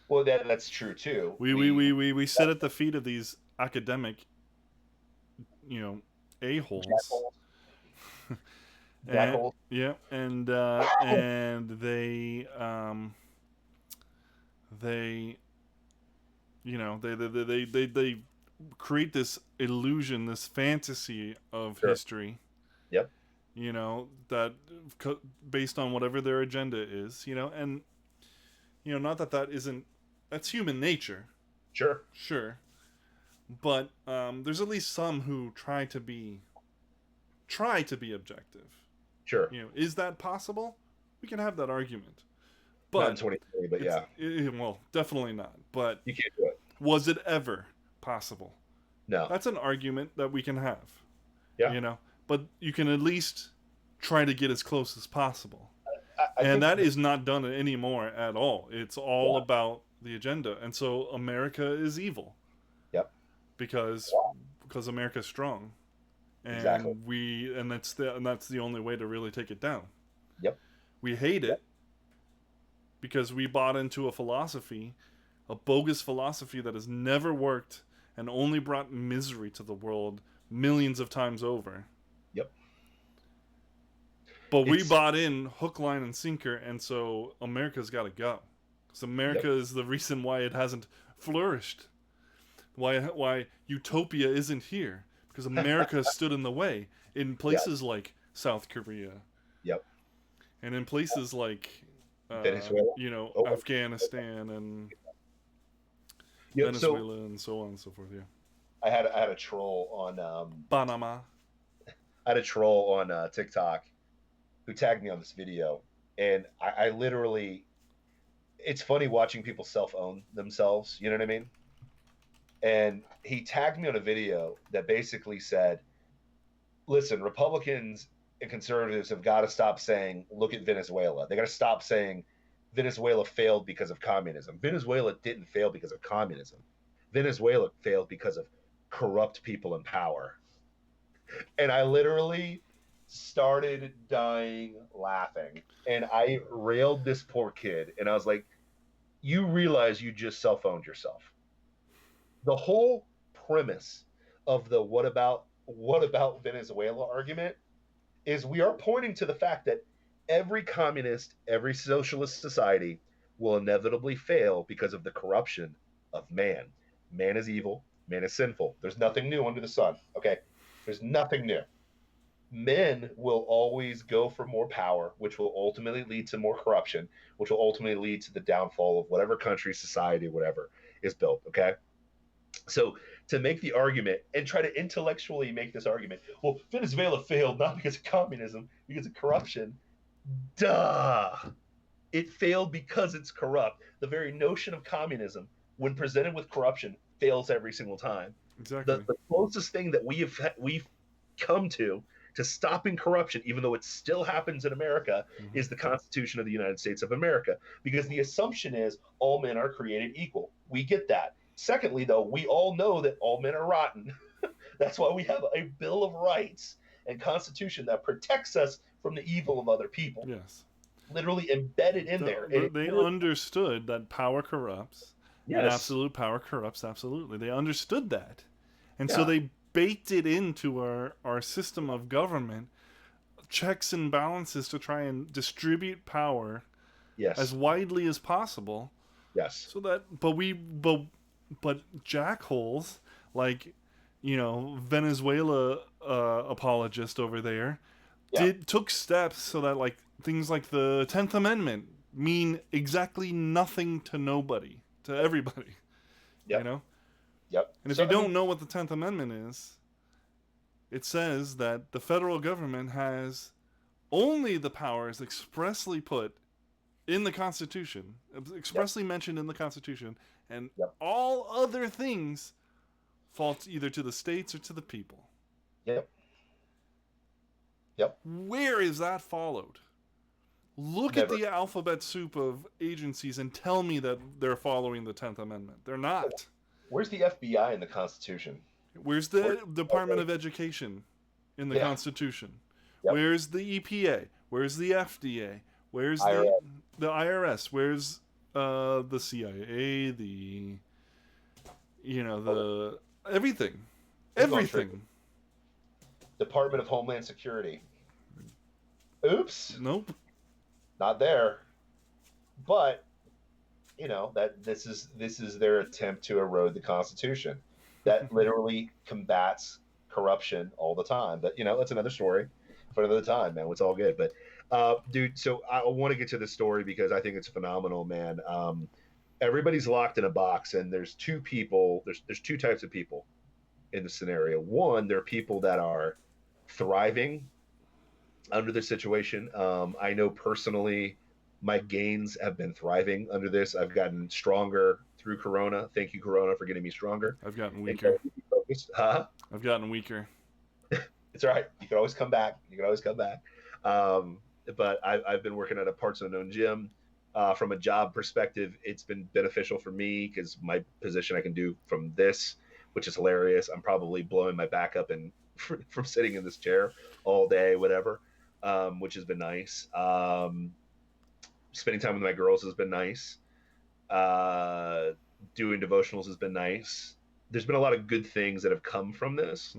Well, that's true too. We sit at the feet of these academic, a-holes. Jackholes. Yeah, and they create this illusion, this fantasy of history. Yep. That based on whatever their agenda is, and not that's human nature. Sure. But there's at least some who try to be objective. Sure. Is that possible? We can have that argument. But not in 2020, but yeah. Well, definitely not. But you can't do it. Was it ever possible? No. That's an argument that we can have. Yeah. But you can at least try to get as close as possible. And that is not done anymore at all. It's all about the agenda. And so America is evil. Yep. Because America's strong. And exactly. That's the only way to really take it down. Yep. We hate it because we bought into a philosophy, a bogus philosophy that has never worked and only brought misery to the world millions of times over. Yep. But we bought in hook, line, and sinker, and so America's got to go. Because America is the reason why it hasn't flourished. Why utopia isn't here. Because America stood in the way in places like South Korea. Yep. And in places like Venezuela. Afghanistan and Venezuela and so on and so forth. Yeah. I had a troll on Panama. I had a troll on TikTok who tagged me on this video, and I literally, it's funny watching people self-own themselves. You know what I mean? And he tagged me on a video that basically said, listen, Republicans and conservatives have got to stop saying, look at Venezuela. They got to stop saying Venezuela failed because of communism. Venezuela didn't fail because of communism. Venezuela failed because of corrupt people in power. And I literally started dying laughing. And I railed this poor kid. And I was like, you realize you just self-owned yourself. The whole premise of the what about Venezuela argument is we are pointing to the fact that every communist, every socialist society will inevitably fail because of the corruption of man. Man is evil. Man is sinful. There's nothing new under the sun. Okay? There's nothing new. Men will always go for more power, which will ultimately lead to more corruption, which will ultimately lead to the downfall of whatever country, society, whatever is built. Okay? So to make the argument and try to intellectually make this argument, well, Venezuela failed not because of communism, because of corruption. Duh. It failed because it's corrupt. The very notion of communism, when presented with corruption, fails every single time. Exactly. The closest thing that we've come to stopping corruption, even though it still happens in America, is the Constitution of the United States of America. Because the assumption is all men are created equal. We get that. Secondly, though, we all know that all men are rotten. That's why we have a Bill of Rights and Constitution that protects us from the evil of other people. Yes. Literally embedded in there. They understood that power corrupts. Yes. And absolute power corrupts absolutely. They understood that. And so they baked it into our system of government, checks and balances to try and distribute power as widely as possible. Yes. So that but jackholes like Venezuela apologist over there took steps so that like things like the 10th Amendment mean exactly nothing to nobody, to everybody. Yep. Yep. And if you don't know what the 10th Amendment is, it says that the federal government has only the powers expressly put in the Constitution, expressly mentioned in the Constitution, and all other things fall either to the states or to the people. Yep. Where is that followed? Look at the alphabet soup of agencies and tell me that they're following the 10th Amendment. They're not. Where's the FBI in the Constitution? Where's the Department of Education in the Constitution? Where's the EPA? Where's the FDA? Where's the IRS? Where's the CIA? Everything. Everything. Department of Homeland Security. Oops. Nope. Not there. But that this is their attempt to erode the Constitution. That literally combats corruption all the time. But that's another story for another time, man. It's all good. But dude, so I want to get to this story because I think it's phenomenal, man. Everybody's locked in a box, and there's two people. There's two types of people in the scenario. One, there are people that are thriving under this situation. I know personally, my gains have been thriving under this. I've gotten stronger through Corona. Thank you, Corona, for getting me stronger. I've gotten weaker. Huh? I've gotten weaker. It's all right. You can always come back. But I've been working at a parts unknown gym. From a job perspective, it's been beneficial for me because my position I can do from this, which is hilarious. I'm probably blowing my back up and from sitting in this chair all day, whatever, which has been nice. Spending time with my girls has been nice. Doing devotionals has been nice. There's been a lot of good things that have come from this.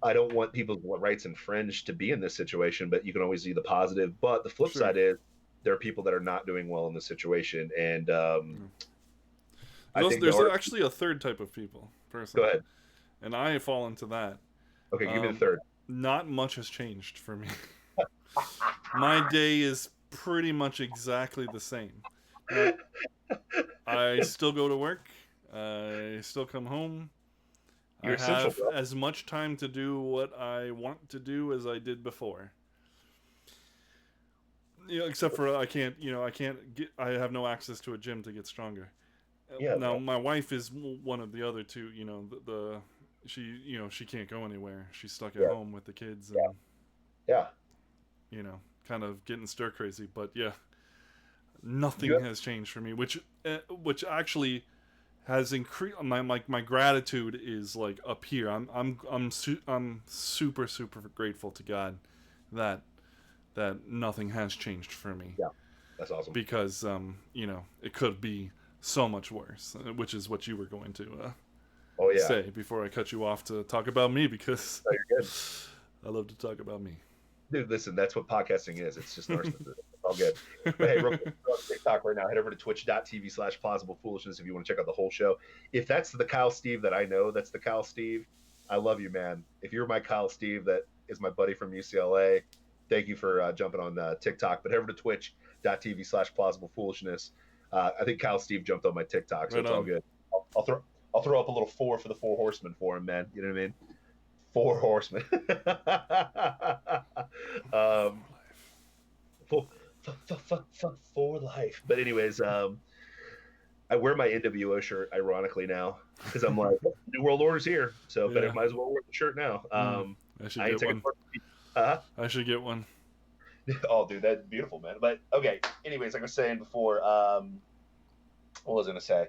I don't want people's rights infringed to be in this situation, but you can always see the positive. But the flip side is there are people that are not doing well in this situation. And I think there's actually a third type of people, personally. Go ahead. And I fall into that. Okay, give me the third. Not much has changed for me. My day is pretty much exactly the same. I still go to work. I still come home. I have as much time to do what I want to do as I did before. Except for I have no access to a gym to get stronger. Now my wife is one of the other two. She can't go anywhere. She's stuck at home with the kids. And, kind of getting stir crazy. But nothing has changed for me, which actually has increased. My gratitude is like up here. I'm super grateful to God that nothing has changed for me. Yeah, that's awesome. Because it could be so much worse, which is what you were going to say before I cut you off to talk about me, because you're good. I love to talk about me. Dude, listen, that's what podcasting is. It's just narcissism. It's all good. But hey, real quick, on TikTok right now, head over to twitch.tv/plausiblepoolishness if you want to check out the whole show. If that's the Kyle Steve that I know, that's the Kyle Steve, I love you, man. If you're my Kyle Steve that is my buddy from UCLA, thank you for jumping on TikTok. But head over to twitch.tv/plausiblepoolishness. I think Kyle Steve jumped on my TikTok, so it's all good. I'll throw up a little 4 for the 4 horsemen for him, man. You know what I mean? 4 horsemen. For life. But anyways, I wear my NWO shirt ironically now because I'm like, New World Order's here, so better might as well wear the shirt now. I should get one. I should get one. Oh, dude, that's beautiful, man. But okay, anyways, like I was saying before, what was I gonna say?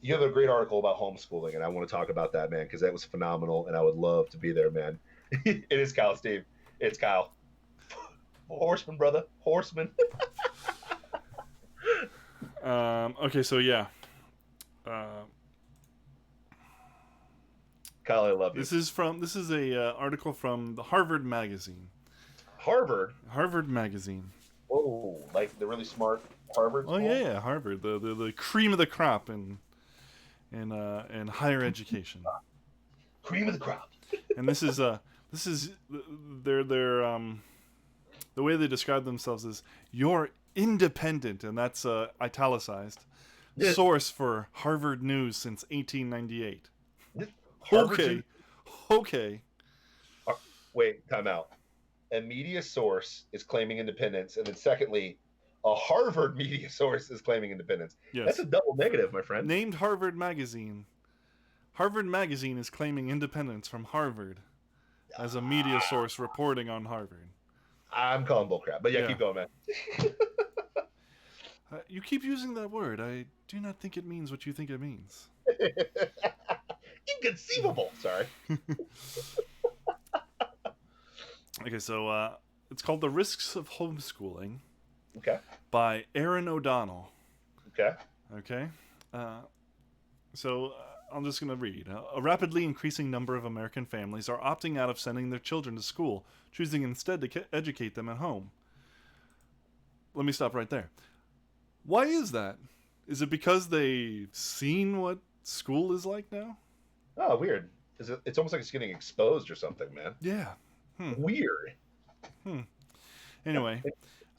You have a great article about homeschooling, and I want to talk about that, man, because that was phenomenal, and I would love to be there, man. It is Kyle, Steve. It's Kyle. Horseman, brother. Horseman. Okay, so Kyle, I love you. This is a article from the Harvard magazine. Harvard magazine. Oh, like the really smart Harvard school? Oh yeah, Harvard, the cream of the crop in higher education. Cream of the crop. And this is their the way they describe themselves is your independent, and that's italicized, source for Harvard news since 1898. Okay. Okay. Wait, time out. A media source is claiming independence, and then secondly, a Harvard media source is claiming independence. Yes. That's a double negative, my friend. Named Harvard Magazine. Harvard Magazine is claiming independence from Harvard as a media source reporting on Harvard. I'm calling bullcrap, but yeah, keep going, man. You keep using that word. I do not think it means what you think it means. Inconceivable. Sorry. Okay, so it's called The Risks of Homeschooling. Okay. By Aaron O'Donnell. Okay. Okay. So I'm just going to read. A rapidly increasing number of American families are opting out of sending their children to school, choosing instead to educate them at home. Let me stop right there. Why is that? Is it because they've seen what school is like now? Oh, weird. It's almost like it's getting exposed or something, man. Yeah. Weird. Anyway,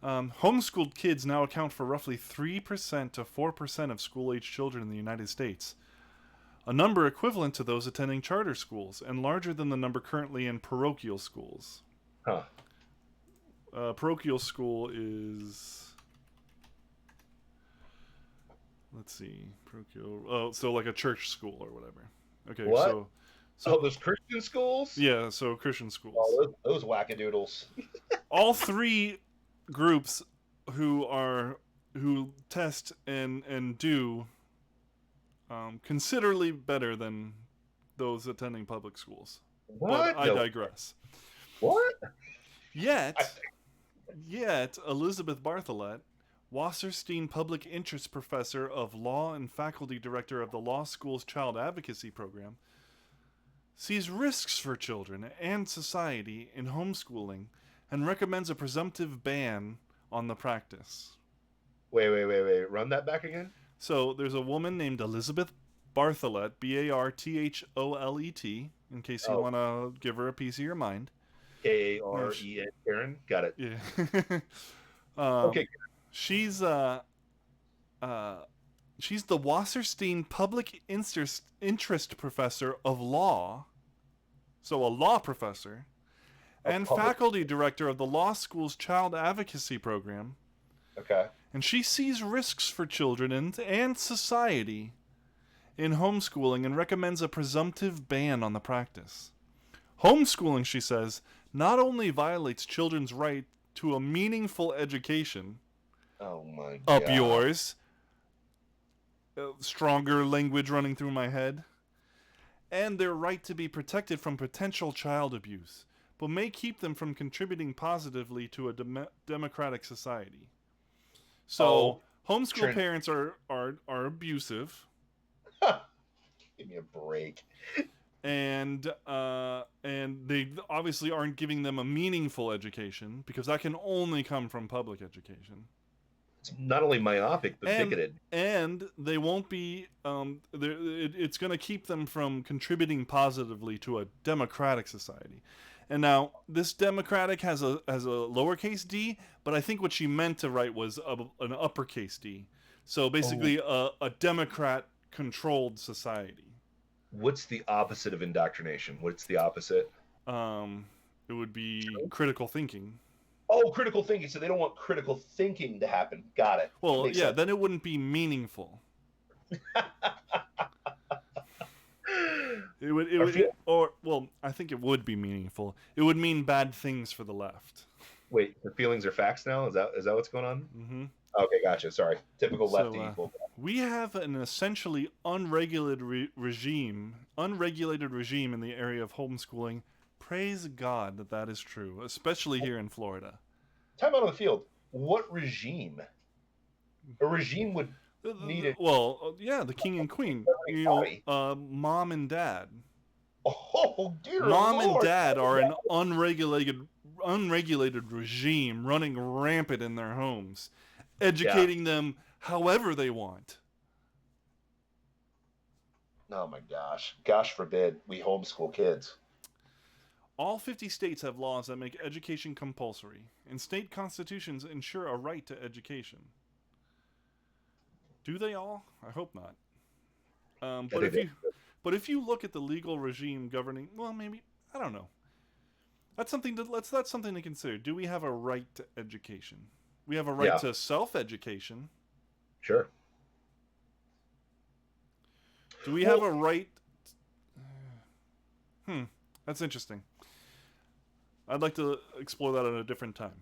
homeschooled kids now account for roughly 3% to 4% of school-age children in the United States, a number equivalent to those attending charter schools and larger than the number currently in parochial schools. Huh. Parochial school is... Let's see. Parochial... Oh, so like a church school or whatever. Okay, what? So those Christian schools? Yeah, so Christian schools. Oh, those wackadoodles. All three groups who test and do considerably better than those attending public schools. What? But I digress. What? Yet Elizabeth Bartholet, Wasserstein Public Interest Professor of Law and Faculty Director of the Law School's Child Advocacy Program, sees risks for children and society in homeschooling and recommends a presumptive ban on the practice. Wait. Run that back again? So there's a woman named Elizabeth Bartholet, Bartholet, in case you want to give her a piece of your mind. Karen, Karen? Got it. Yeah. Okay. She's the Wasserstein Public Interest Professor of Law, so a law professor, and faculty director of the law school's Child Advocacy Program. Okay. And she sees risks for children and society in homeschooling and recommends a presumptive ban on the practice. Homeschooling, she says, not only violates children's right to a meaningful education... Oh my God. Up yours. Stronger language running through my head. And their right to be protected from potential child abuse, but may keep them from contributing positively to a democratic society. So, homeschool parents are abusive. Give me a break. And they obviously aren't giving them a meaningful education, because that can only come from public education. It's not only myopic, but bigoted. And they won't be... it's going to keep them from contributing positively to a democratic society. And now, this democratic has a lowercase d, but I think what she meant to write was an uppercase d. So basically, a Democrat-controlled society. What's the opposite of indoctrination? What's the opposite? It would be critical thinking. Oh, critical thinking. So they don't want critical thinking to happen. Got it. Well, yeah, sense. Then it wouldn't be meaningful. I think it would be meaningful. It would mean bad things for the left. Wait, the feelings are facts now? Is that what's going on? Mm-hmm. Okay, gotcha. Sorry. Typical lefty. We have an essentially unregulated regime in the area of homeschooling. Praise God that is true, especially here in Florida. Time out on the field. What regime? A regime would need it. Well, yeah, the king and queen. Mom and dad. Oh dear Mom Lord. and dad are an unregulated regime running rampant in their homes, educating them however they want. Oh my gosh. Gosh forbid we homeschool kids. All 50 states have laws that make education compulsory, and state constitutions ensure a right to education. Do they all? I hope not. But if you look at the legal regime governing, well, maybe, I don't know. That's something to consider. Do we have a right to education? We have a right to self-education. Sure. Do we have a right? That's interesting. I'd like to explore that at a different time.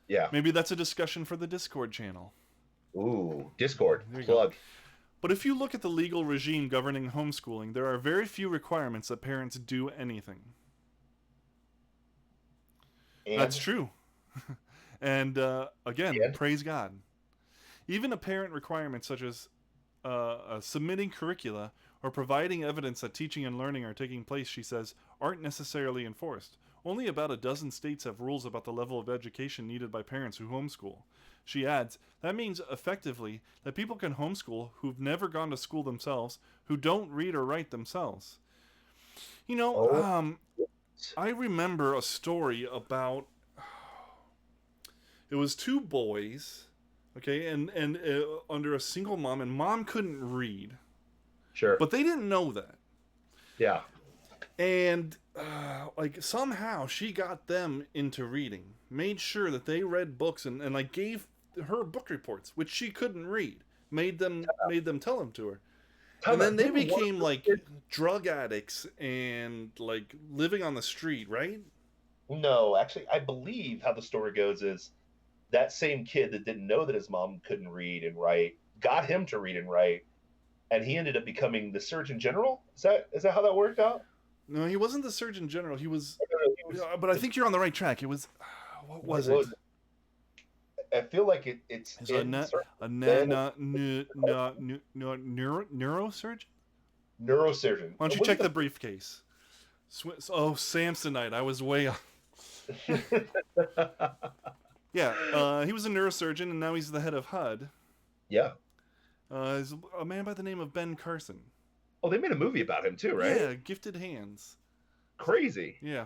Yeah. Maybe that's a discussion for the Discord channel. Ooh, Discord. Plug. But if you look at the legal regime governing homeschooling, there are very few requirements that parents do anything. That's true. And again, praise God. Even apparent requirements such as submitting curricula or providing evidence that teaching and learning are taking place, she says, aren't necessarily enforced. Only about a dozen states have rules about the level of education needed by parents who homeschool. She adds, that means effectively that people can homeschool who've never gone to school themselves, who don't read or write themselves. You know, I remember a story about, it was two boys, okay, and under a single mom, and mom couldn't read. Sure. But they didn't know that. Yeah. And like somehow she got them into reading, made sure that they read books, and like gave her book reports, which she couldn't read, made them tell them to her. And then they became like drug addicts and like living on the street, right? No, actually, I believe how the story goes is that same kid that didn't know that his mom couldn't read and write got him to read and write, and he ended up becoming the Surgeon General. Is that how that worked out? No, he wasn't the Surgeon General. He was but I think you're on the right track. It was, what was it? I feel like it's a neurosurgeon. Neurosurgeon. Why don't you check the briefcase? Oh, Samsonite. I was way off. Yeah, he was a neurosurgeon, and now he's the head of HUD. Yeah. He's a man by the name of Ben Carson. Oh, they made a movie about him too, right? Yeah, Gifted Hands. Crazy. Yeah.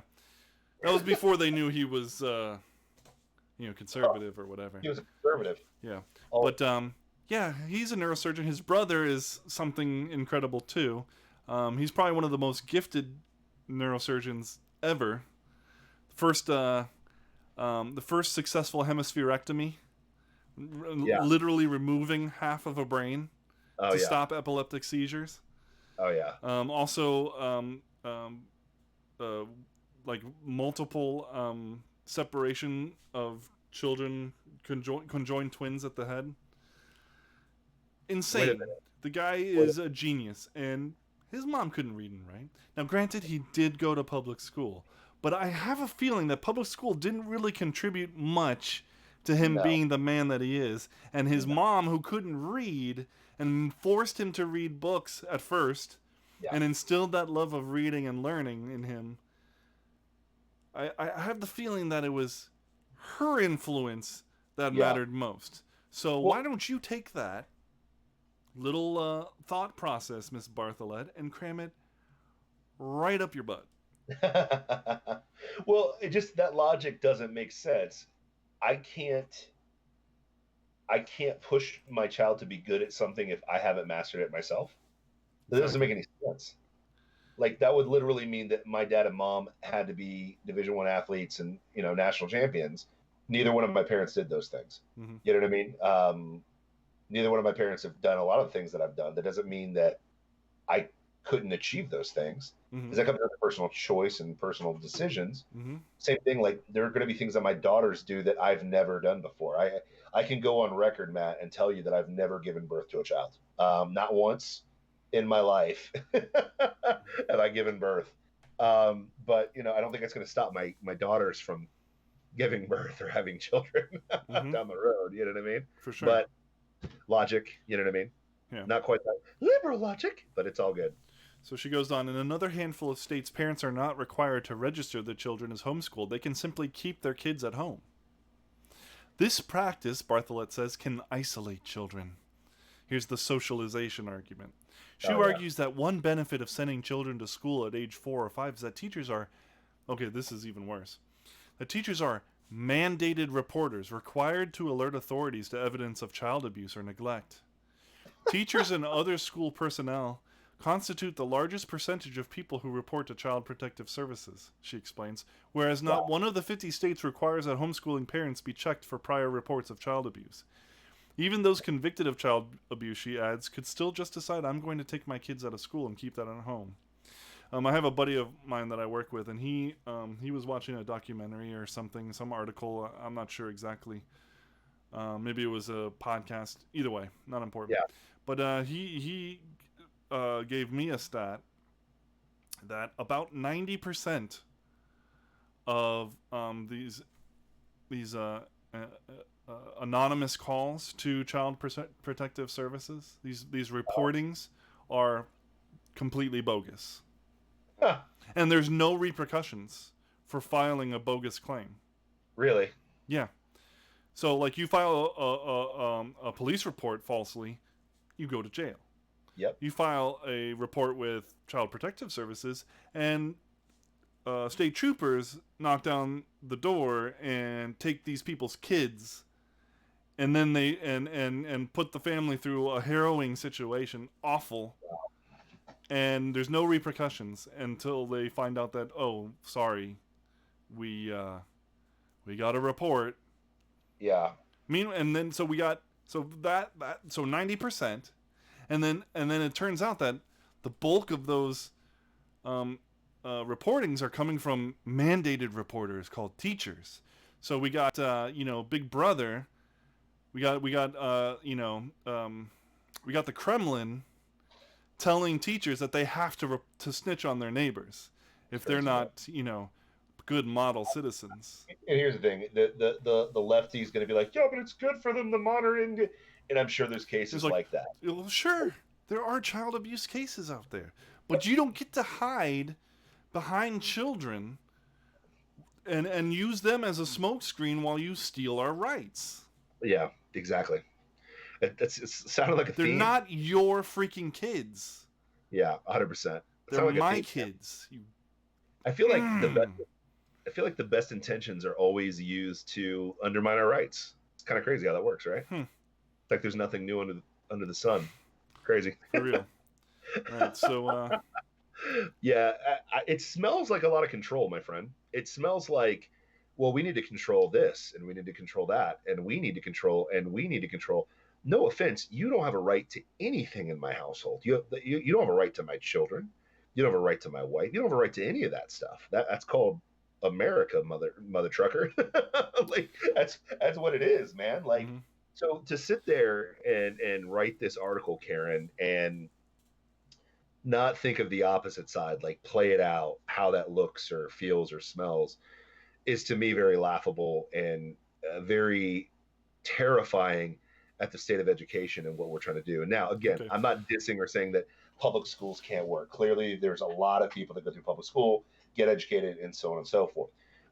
That was before they knew he was, conservative or whatever. He was conservative. Yeah. But, yeah, he's a neurosurgeon. His brother is something incredible, too. He's probably one of the most gifted neurosurgeons ever. The first successful hemispherectomy, literally removing half of a brain to stop epileptic seizures. Oh, yeah. Also, like multiple separation of children, conjoined twins at the head. Insane. The guy is a genius, and his mom couldn't read and write. Now, granted, he did go to public school, but I have a feeling that public school didn't really contribute much to him being the man that he is. And his mom, who couldn't read and forced him to read books at first and instilled that love of reading and learning in him, I have the feeling that it was her influence that mattered most. So why don't you take that little thought process, Miss Bartholet, and cram it right up your butt? Well, that logic doesn't make sense. I can't push my child to be good at something if I haven't mastered it myself. That doesn't make any sense. Like, that would literally mean that my dad and mom had to be Division I athletes and, national champions. Neither one of my parents did those things. Mm-hmm. You know what I mean? Neither one of my parents have done a lot of the things that I've done. That doesn't mean that I couldn't achieve those things. Because that comes down to personal choice and personal decisions. Mm-hmm. Same thing, like, there are going to be things that my daughters do that I've never done before. I can go on record, Matt, and tell you that I've never given birth to a child. Not once in my life have I given birth. But, I don't think that's going to stop my daughters from giving birth or having children down the road. You know what I mean? For sure. But logic, you know what I mean? Yeah. Not quite that liberal logic, but it's all good. So she goes on, in another handful of states, parents are not required to register their children as homeschooled. They can simply keep their kids at home. This practice, Bartholet says, can isolate children. Here's the socialization argument. She argues that one benefit of sending children to school at age 4 or 5 is that teachers are, this is even worse, that teachers are mandated reporters required to alert authorities to evidence of child abuse or neglect. Teachers and other school personnel constitute the largest percentage of people who report to Child Protective Services, she explains, whereas not one of the 50 states requires that homeschooling parents be checked for prior reports of child abuse. Even those convicted of child abuse, she adds, could still just decide, I'm going to take my kids out of school and keep that at home. I have a buddy of mine that I work with, and he was watching a documentary or something, some article, I'm not sure exactly. Maybe it was a podcast. Either way, not important. Yeah. But he gave me a stat that about 90% of these anonymous calls to Child Protective Services, these reportings, are completely bogus. Huh. And there's no repercussions for filing a bogus claim. Really? Yeah. So, like, you file a police report falsely, you go to jail. Yep. You file a report with Child Protective Services, and state troopers knock down the door and take these people's kids, and then they and put the family through a harrowing situation, awful. And there's no repercussions until they find out that, oh, sorry, we got a report. Yeah. And then so we got so 90%, and then it turns out that the bulk of those reportings are coming from mandated reporters called teachers. So we got Big Brother, we got the Kremlin telling teachers that they have to snitch on their neighbors if they're not good model citizens. And here's the thing: the lefty's going to be like, yeah, but it's good for them to monitor, and I'm sure there's cases like that. Well, sure, there are child abuse cases out there, but you don't get to hide behind children and use them as a smokescreen while you steal our rights. Yeah, exactly. It sounded like a theme. They're not your freaking kids. Yeah, 100%. They're like my kids. I feel like the best intentions are always used to undermine our rights. It's kind of crazy how that works, right? It's like there's nothing new under the sun. Crazy. For real. All right, so yeah, it smells like a lot of control, my friend. It smells like, well, we need to control this, and we need to control that, and we need to control, and we need to control. No offense, you don't have a right to anything in my household. You don't have a right to my children. You don't have a right to my wife. You don't have a right to any of that stuff. That's called America, mother trucker. Like that's what it is, man. Like, so to sit there and write this article, Karen, and not think of the opposite side, like play it out, how that looks or feels or smells, is to me very laughable and very terrifying at the state of education and what we're trying to do. And now, again, I'm not dissing or saying that public schools can't work. Clearly, there's a lot of people that go through public school, get educated, and so on and so forth.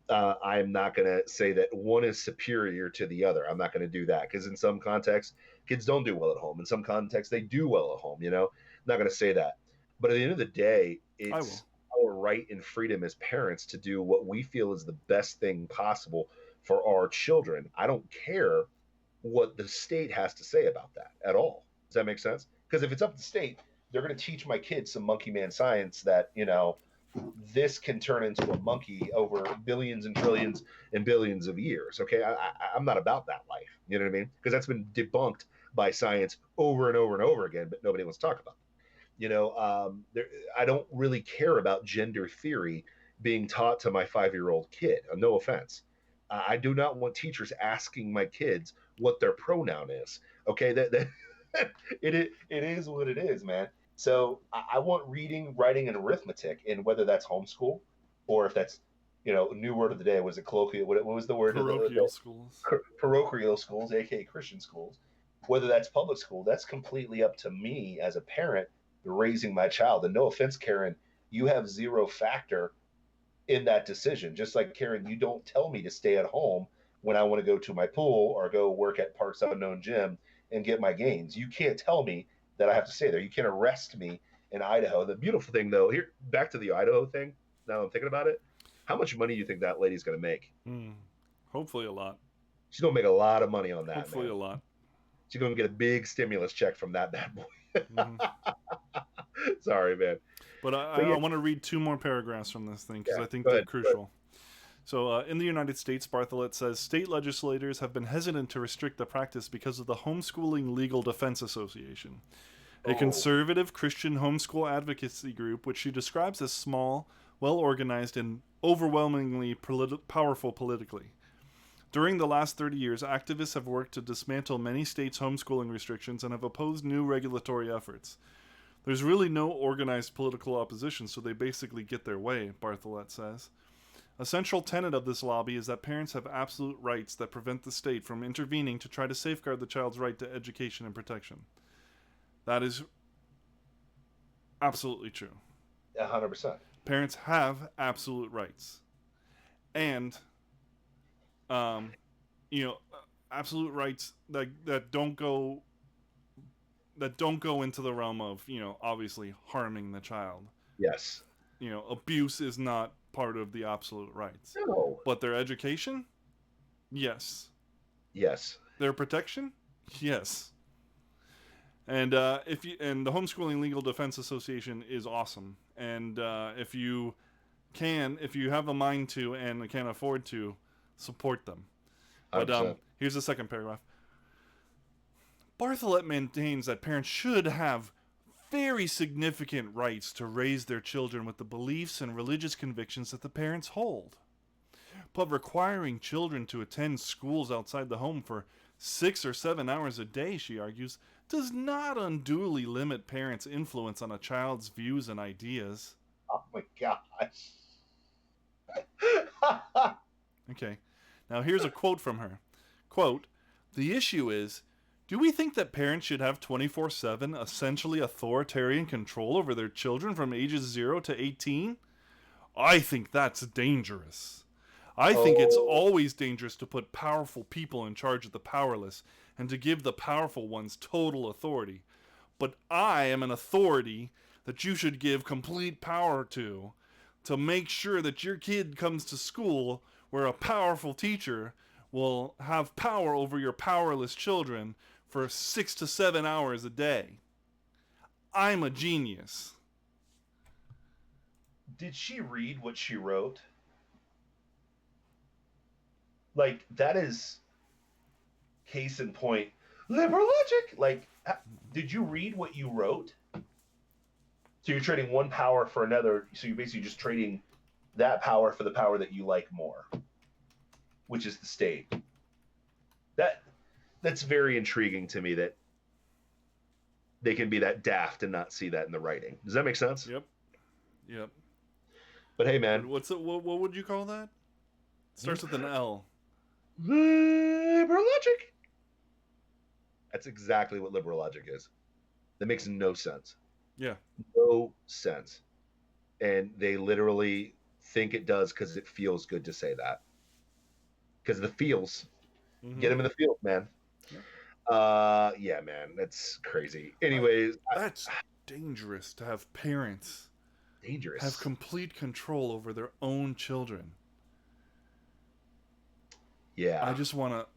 I'm not going to say that one is superior to the other. I'm not going to do that because in some contexts, kids don't do well at home. In some contexts, they do well at home. I'm not going to say that. But at the end of the day, it's our right and freedom as parents to do what we feel is the best thing possible for our children. I don't care what the state has to say about that at all. Does that make sense? Because if it's up to the state, they're going to teach my kids some monkey man science that, this can turn into a monkey over billions and trillions and billions of years. Okay. I'm not about that life. You know what I mean? Because that's been debunked by science over and over and over again, but nobody wants to talk about it. I don't really care about gender theory being taught to my 5-year-old kid. No offense. I do not want teachers asking my kids what their pronoun is. Okay, that it is what it is, man. So I want reading, writing, and arithmetic, and whether that's homeschool or if that's, new word of the day, was it colloquial? What was the word? Parochial schools. Parochial schools, aka Christian schools. Whether that's public school, that's completely up to me as a parent raising my child. And no offense, Karen, you have zero factor in that decision. Just like, Karen, you don't tell me to stay at home when I want to go to my pool or go work at Parks Unknown Gym and get my gains. You can't tell me that I have to stay there. You can't arrest me in Idaho. The beautiful thing, though, here, back to the Idaho thing, now I'm thinking about it, how much money do you think that lady's going to make? Hopefully a lot. She's going to make a lot of money on that. Hopefully a lot. She's going to get a big stimulus check from that bad boy. Sorry, man. But I want to read 2 more paragraphs from this thing because I think they're crucial. So in the United States, Bartholet says, state legislators have been hesitant to restrict the practice because of the Homeschooling Legal Defense Association, a conservative Christian homeschool advocacy group which she describes as small, well-organized, and overwhelmingly powerful politically. During the last 30 years, activists have worked to dismantle many states' homeschooling restrictions and have opposed new regulatory efforts. There's really no organized political opposition, so they basically get their way, Bartholet says. A central tenet of this lobby is that parents have absolute rights that prevent the state from intervening to try to safeguard the child's right to education and protection. That is absolutely true. 100%. Parents have absolute rights. And, absolute rights that don't go into the realm of, obviously harming the child. Yes. Abuse is not part of the absolute rights. No. But their education? Yes. Yes. Their protection? Yes. And the Homeschooling Legal Defense Association is awesome. And if you have a mind to and can afford to, support them. But here's the second paragraph. Bartholet maintains that parents should have very significant rights to raise their children with the beliefs and religious convictions that the parents hold. But requiring children to attend schools outside the home for 6 or 7 hours a day, she argues, does not unduly limit parents' influence on a child's views and ideas. Oh my gosh. Okay. Now here's a quote from her. Quote, "The issue is, do we think that parents should have 24/7 essentially authoritarian control over their children from ages 0 to 18? I think that's dangerous. I think it's always dangerous to put powerful people in charge of the powerless and to give the powerful ones total authority. But I am an authority that you should give complete power to make sure that your kid comes to school where a powerful teacher will have power over your powerless children for 6 to 7 hours a day. I'm a genius." Did she read what she wrote? Like, that is case in point. Liberal logic! Like, did you read what you wrote? So you're trading one power for another, so you're basically just trading that power for the power that you like more, which is the state. That's very intriguing to me that they can be that daft and not see that in the writing. Does that make sense? Yep. But hey, man. What would you call that? It starts with an L. Liberal logic. That's exactly what liberal logic is. That makes no sense. Yeah. No sense. And they literally think it does because it feels good to say that. Because the feels. Mm-hmm. Get them in the field, man. Yeah, man, that's crazy. Anyways, that's dangerous to have parents have complete control over their own children. Yeah. I just want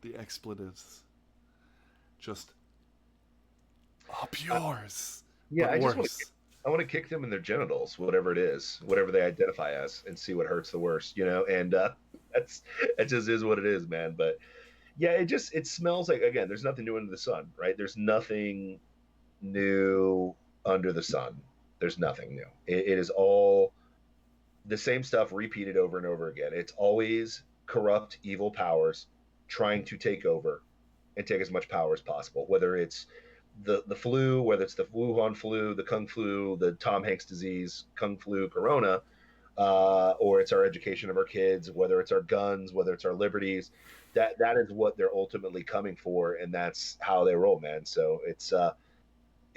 the expletives just up yours. Yeah, I want to kick them in their genitals, whatever it is, whatever they identify as, and see what hurts the worst, and that just is what it is, man. But yeah, it smells like, again, there's nothing new under the sun, right? There's nothing new under the sun. There's nothing new. It is all the same stuff repeated over and over again. It's always corrupt, evil powers trying to take over and take as much power as possible, whether it's the flu, whether it's the Wuhan flu, the Kung flu, the Tom Hanks disease, Kung flu, Corona, or it's our education of our kids, whether it's our guns, whether it's our liberties. That is what they're ultimately coming for, and that's how they roll, man. So it's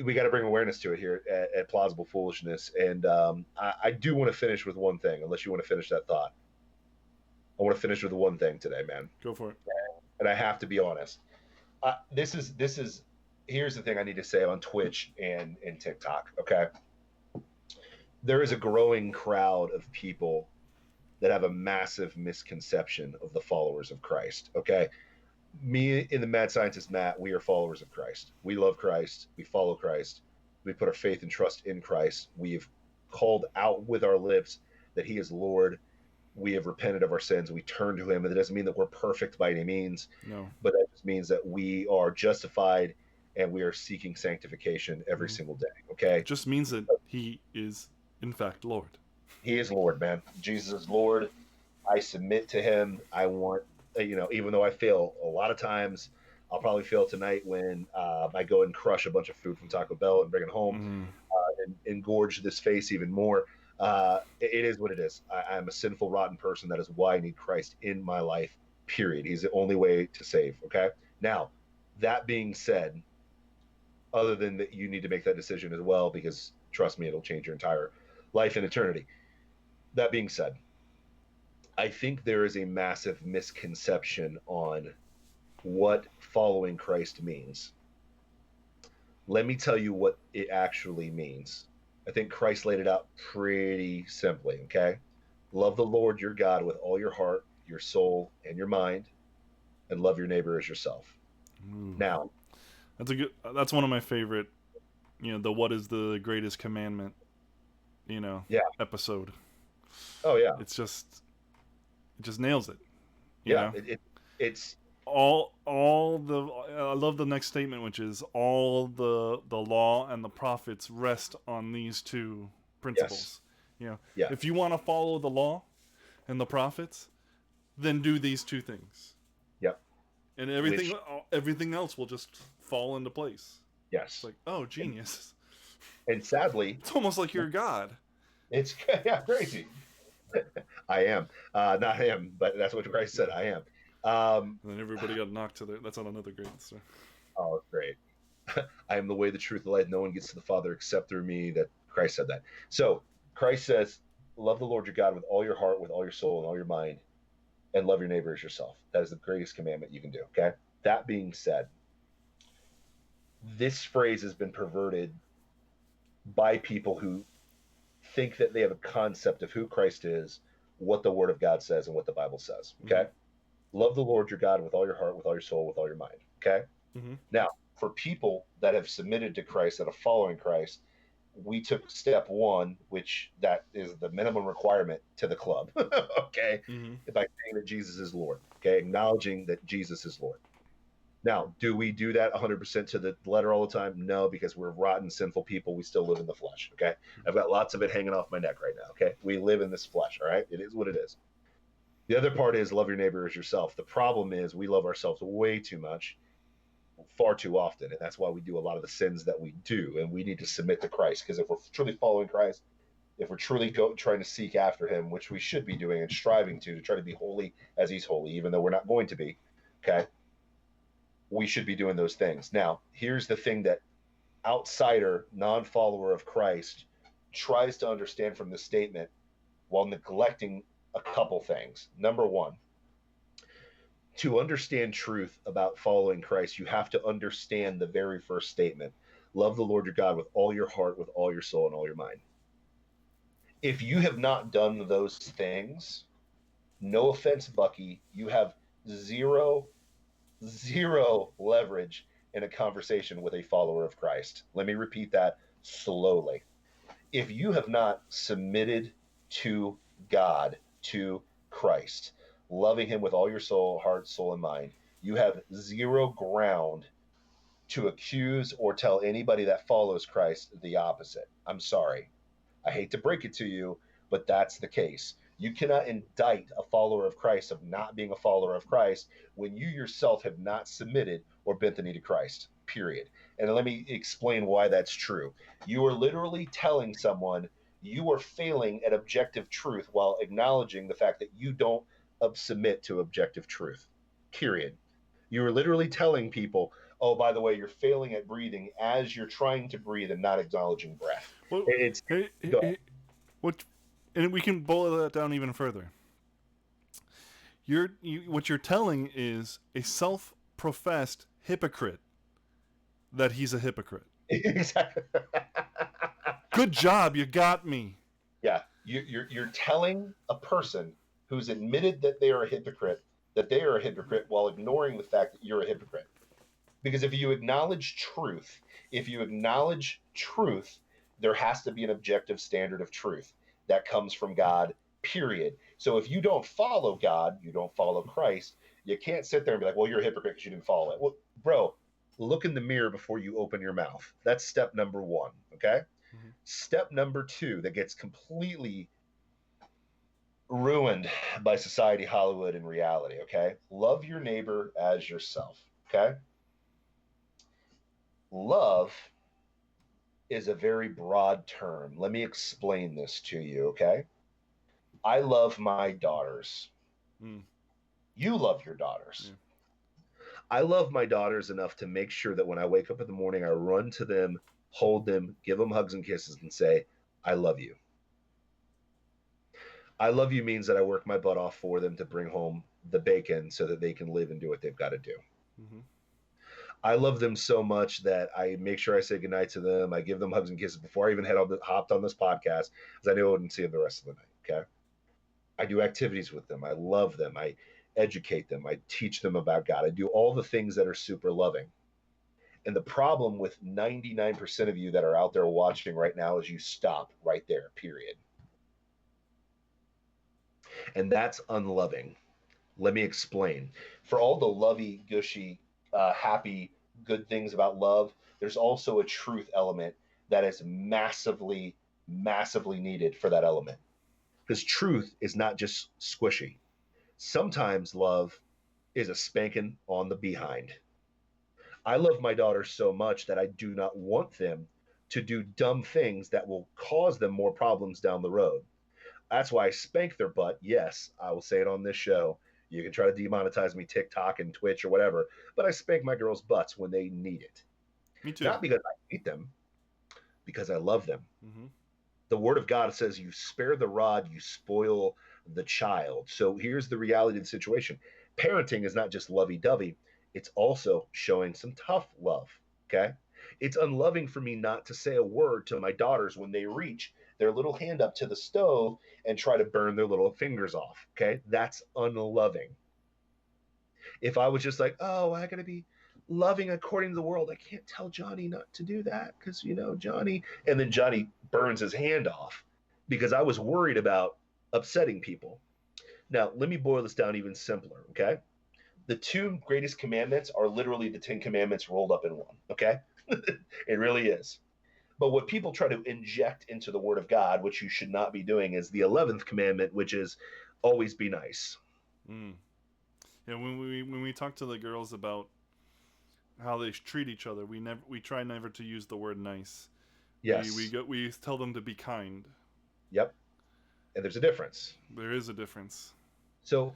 we got to bring awareness to it here at Plausible Foolishness. And I do want to finish with one thing, unless you want to finish that thought. I want to finish with one thing today, man. Go for it. And I have to be honest. This is here's the thing I need to say on Twitch and TikTok. Okay, there is a growing crowd of people that have a massive misconception of the followers of Christ. Okay. Me and the mad scientist, Matt, we are followers of Christ. We love Christ. We follow Christ. We put our faith and trust in Christ. We've called out with our lips that he is Lord. We have repented of our sins. We turn to him. And it doesn't mean that we're perfect by any means. No. But that just means that we are justified and we are seeking sanctification every single day. Okay? It just means that he is, in fact, Lord. He is Lord, man. Jesus is Lord. I submit to him. I want, even though I fail a lot of times, I'll probably fail tonight when I go and crush a bunch of food from Taco Bell and bring it home and engorge this face even more. It is what it is. I'm a sinful, rotten person. That is why I need Christ in my life, period. He's the only way to save, okay? Now, that being said, other than that, you need to make that decision as well, because trust me, it'll change your entire life and eternity. That being said, I think there is a massive misconception on what following Christ means. Let me tell you what it actually means. I think Christ laid it out pretty simply, okay? Love the Lord your God with all your heart, your soul, and your mind, and love your neighbor as yourself. Now, that's one of my favorite, the what is the greatest commandment, episode. Oh yeah. It just nails it. It's all the I love the next statement, which is all the law and the prophets rest on these two principles. Yes. If you want to follow the law and the prophets, then do these two things. Yep. And everything else will just fall into place. Yes. It's like, oh, genius. And sadly, it's almost like you're God. It's crazy. I am. Not him, but that's what Christ said. I am. And then everybody got knocked to the... That's on another great story. Oh, great. I am the way, the truth, the life. No one gets to the Father except through me. That Christ said that. So Christ says, love the Lord your God with all your heart, with all your soul, and all your mind, and love your neighbor as yourself. That is the greatest commandment you can do, okay? That being said, this phrase has been perverted by people who think that they have a concept of who Christ is, what the Word of God says, and what the Bible says, okay? Mm-hmm. Love the Lord your God with all your heart, with all your soul, with all your mind, okay? Mm-hmm. Now, for people that have submitted to Christ, that are following Christ, we took step one, which that is the minimum requirement to the club, okay? Mm-hmm. By saying that Jesus is Lord, okay? Acknowledging that Jesus is Lord. Now, do we do that 100% to the letter all the time? No, because we're rotten, sinful people. We still live in the flesh, okay? I've got lots of it hanging off my neck right now, okay? We live in this flesh, all right? It is what it is. The other part is love your neighbor as yourself. The problem is we love ourselves way too much, far too often, and that's why we do a lot of the sins that we do, and we need to submit to Christ, because if we're truly following Christ, if we're truly trying to seek after him, which we should be doing and striving to try to be holy as he's holy, even though we're not going to be, okay? We should be doing those things. Now, here's the thing that outsider, non-follower of Christ tries to understand from this statement while neglecting a couple things. Number one, to understand truth about following Christ, you have to understand the very first statement. Love the Lord your God with all your heart, with all your soul, and all your mind. If you have not done those things, no offense, Bucky, you have zero leverage in a conversation with a follower of Christ. Let me repeat that slowly. If you have not submitted to God, to Christ, loving him with all your soul, heart, soul, and mind, you have zero ground to accuse or tell anybody that follows Christ the opposite. I'm sorry. I hate to break it to you, but that's the case. You cannot indict a follower of Christ of not being a follower of Christ when you yourself have not submitted or bent the knee to Christ, period. And let me explain why that's true. You are literally telling someone you are failing at objective truth while acknowledging the fact that you don't submit to objective truth, period. You are literally telling people, oh, by the way, you're failing at breathing as you're trying to breathe and not acknowledging breath. Well, and we can boil that down even further. What you're telling is a self-professed hypocrite that he's a hypocrite. Exactly. Good job, you got me. Yeah, you're telling a person who's admitted that they are a hypocrite while ignoring the fact that you're a hypocrite. Because if you acknowledge truth, there has to be an objective standard of truth that comes from God, period. So if you don't follow God, you don't follow Christ, you can't sit there and be like, well, you're a hypocrite because you didn't follow it. Well, bro, look in the mirror before you open your mouth. That's step number one, okay? Mm-hmm. Step number two that gets completely ruined by society, Hollywood, and reality, okay? Love your neighbor as yourself, okay? Love is a very broad term. Let me explain this to you, okay? I love my daughters. You love your daughters. I love my daughters enough to make sure that when I wake up in the morning, I run to them, hold them, give them hugs and kisses, and say, I love you. I love you means that I work my butt off for them to bring home the bacon so that they can live and do what they've got to do. Mm-hmm. I love them so much that I make sure I say goodnight to them. I give them hugs and kisses before I even hopped on this podcast, because I knew I wouldn't see them the rest of the night, okay? I do activities with them. I love them. I educate them. I teach them about God. I do all the things that are super loving. And the problem with 99% of you that are out there watching right now is you stop right there, period. And that's unloving. Let me explain. For all the lovey, gushy, happy, good things about love, there's also a truth element that is massively, massively needed for that element. Because truth is not just squishy. Sometimes love is a spanking on the behind. I love my daughters so much that I do not want them to do dumb things that will cause them more problems down the road. That's why I spank their butt. Yes, I will say it on this show. You can try to demonetize me, TikTok and Twitch or whatever, but I spank my girls' butts when they need it. Me too. Not because I hate them, because I love them. Mm-hmm. The word of God says, you spare the rod, you spoil the child. So here's the reality of the situation. Parenting is not just lovey-dovey. It's also showing some tough love, okay? It's unloving for me not to say a word to my daughters when they reach their little hand up to the stove and try to burn their little fingers off, okay? That's unloving. If I was just like, oh, I gotta be loving according to the world, I can't tell Johnny not to do that because, Johnny, and then Johnny burns his hand off because I was worried about upsetting people. Now, let me boil this down even simpler, okay? The two greatest commandments are literally the 10 commandments rolled up in one, okay? It really is. But what people try to inject into the word of God, which you should not be doing, is the 11th commandment, which is always be nice. Yeah, when we talk to the girls about how they treat each other, we try never to use the word nice. Yes. We tell them to be kind. Yep. And there's a difference. There is a difference. So,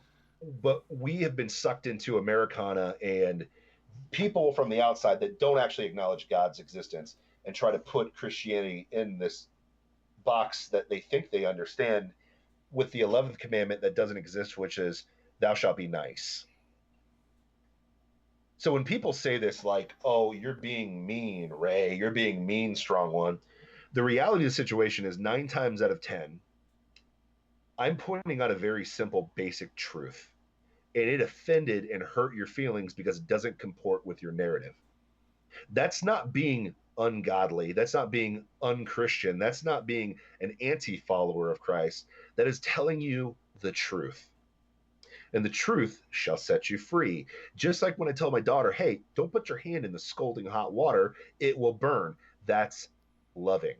but we have been sucked into Americana and people from the outside that don't actually acknowledge God's existence and try to put Christianity in this box that they think they understand with the 11th commandment that doesn't exist, which is thou shalt be nice. So when people say this like, oh, you're being mean, Ray, you're being mean, strong one, the reality of the situation is 9 times out of 10, I'm pointing out a very simple, basic truth. And it offended and hurt your feelings because it doesn't comport with your narrative. That's not being ungodly. That's not being unchristian. That's not being an anti-follower of Christ. That is telling you the truth. And the truth shall set you free. Just like when I tell my daughter, hey, don't put your hand in the scalding hot water, it will burn. That's loving.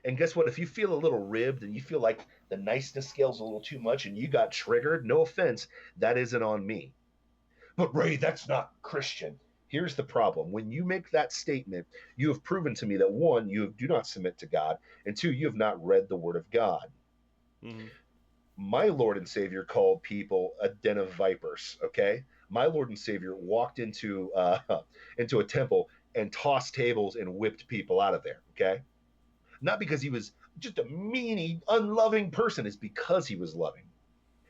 And guess what? If you feel a little ribbed and you feel like the niceness scale's a little too much and you got triggered, no offense, that isn't on me. But Ray, that's not Christian. Here's the problem. When you make that statement, you have proven to me that 1, you do not submit to God, and 2, you have not read the Word of God. Mm-hmm. My Lord and Savior called people a den of vipers, okay? My Lord and Savior walked into a temple and tossed tables and whipped people out of there, okay? Not because he was just a meanie, unloving person. It's because he was loving.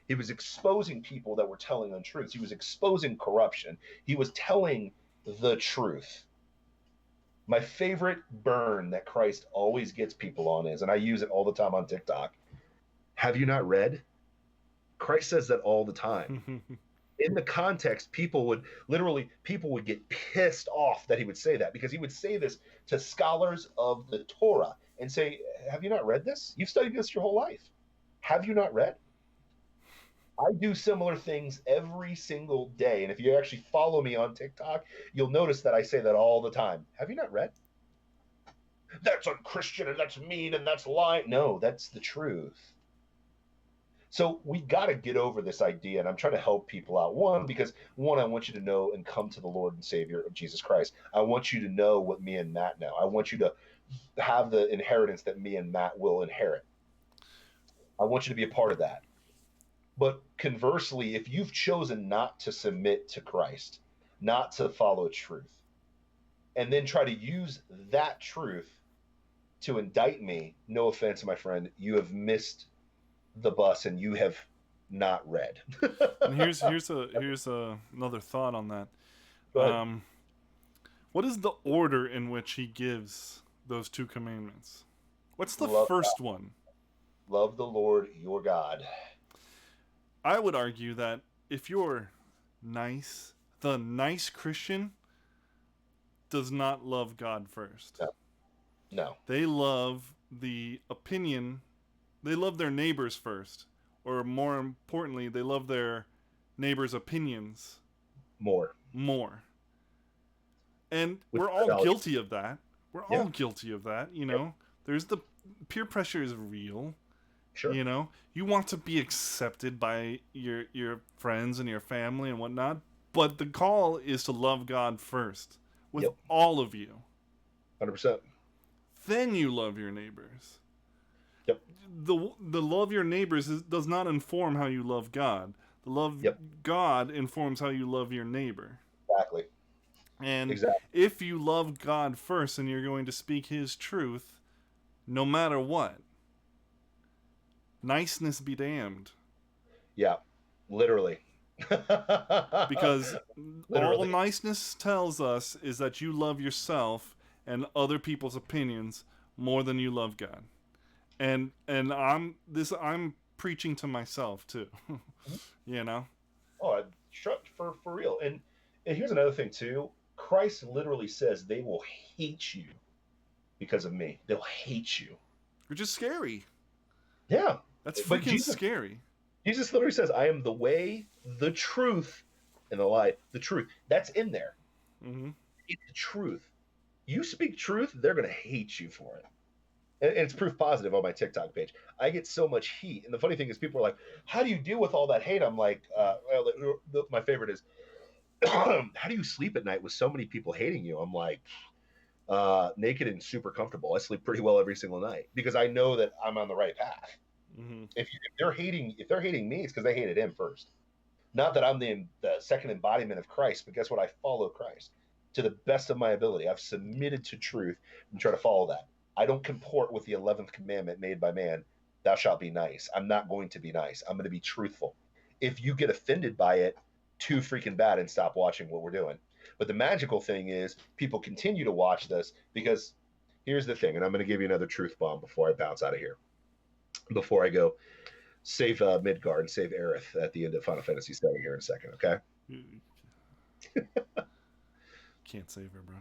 He was exposing people that were telling untruths. He was exposing corruption. He was telling the truth. My favorite burn that Christ always gets people on is, and I use it all the time on TikTok, have you not read? Christ says that all the time. in the context, people would get pissed off that he would say that, because he would say this to scholars of the Torah and say, have you not read this? You've studied this your whole life. Have you not read? I do similar things every single day. And if you actually follow me on TikTok, you'll notice that I say that all the time. Have you not read? That's unchristian and that's mean and that's lying. No, that's the truth. So we got to get over this idea, and I'm trying to help people out. Because I want you to know and come to the Lord and Savior of Jesus Christ. I want you to know what me and Matt know. I want you to have the inheritance that me and Matt will inherit. I want you to be a part of that. But conversely, if you've chosen not to submit to Christ, not to follow truth, and then try to use that truth to indict me, no offense, my friend, you have missed the bus and you have not read. And here's another thought on that. What is the order in which he gives those two commandments? What's the first one? Love the Lord your God. I would argue that if you're nice, the nice Christian does not love God first. No. They love the opinion. They love their neighbors first. Or more importantly, they love their neighbors' opinions. More. And we're all guilty of that. All guilty of that, you know. There's the peer pressure is real. Sure. You know, you want to be accepted by your friends and your family and whatnot, but the call is to love God first with all of you. 100%. Then you love your neighbors. Yep. The love your neighbors does not inform how you love God. The love God informs how you love your neighbor. Exactly. And if you love God first and you're going to speak His truth, no matter what, niceness be damned. Yeah, literally. Because all niceness tells us is that you love yourself and other people's opinions more than you love God. And I'm preaching to myself too. You know? Oh, for real. And here's another thing too. Christ literally says they will hate you because of me. They'll hate you. Which is scary. Yeah. That's freaking scary. Jesus literally says, I am the way, the truth, and the life. The truth. That's in there. Mm-hmm. It's the truth. You speak truth, they're going to hate you for it. And it's proof positive on my TikTok page. I get so much heat. And the funny thing is people are like, how do you deal with all that hate? I'm like, my favorite is, how do you sleep at night with so many people hating you? I'm like, naked and super comfortable. I sleep pretty well every single night because I know that I'm on the right path. Mm-hmm. If they're hating me, it's because they hated him first. Not that I'm the second embodiment of Christ, but guess what? I follow Christ to the best of my ability. I've submitted to truth and try to follow that. I don't comport with the 11th commandment made by man. Thou shalt be nice. I'm not going to be nice. I'm going to be truthful. If you get offended by it, too freaking bad and stop watching what we're doing. But the magical thing is people continue to watch this because here's the thing, and I'm going to give you another truth bomb before I bounce out of here. Before I go save Midgard and save Aerith at the end of Final Fantasy VII here in a second, okay? Can't save her, bro.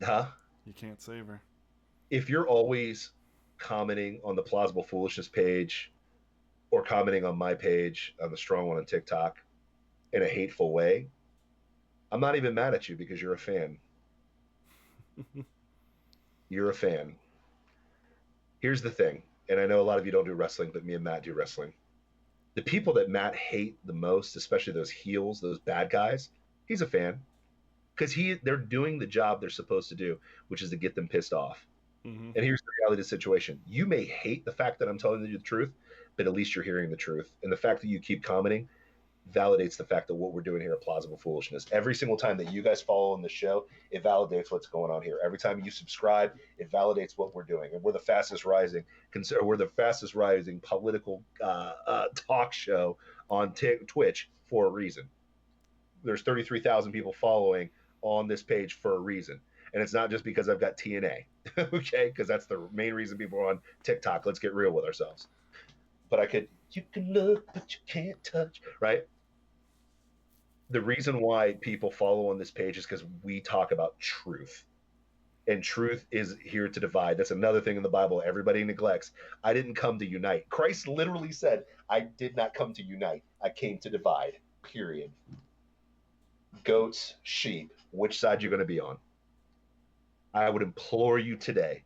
Huh? You can't save her. If you're always commenting on the Plausible Foolishness page or commenting on my page, on the Strong One on TikTok, in a hateful way, I'm not even mad at you because you're a fan. You're a fan. Here's the thing, and I know a lot of you don't do wrestling, but me and Matt do wrestling. The people that Matt hate the most, especially those heels, those bad guys, he's a fan. Because they're doing the job they're supposed to do, which is to get them pissed off. Mm-hmm. And here's the reality of the situation. You may hate the fact that I'm telling you the truth, but at least you're hearing the truth. And the fact that you keep commenting validates the fact that what we're doing here at Plausible Foolishness. Every single time that you guys follow on the show, it validates what's going on here. Every time you subscribe, it validates what we're doing. And we're the fastest rising political talk show on Twitch for a reason. There's 33,000 people following on this page for a reason. And it's not just because I've got TNA, okay? Because that's the main reason people are on TikTok. Let's get real with ourselves. But you can look, but you can't touch, right? the reason why people follow on this page is because we talk about truth. And truth is here to divide. That's another thing in the Bible everybody neglects. I didn't come to unite. Christ literally said, I did not come to unite. I came to divide, period. Goats, sheep, which side you're going to be on? I would implore you today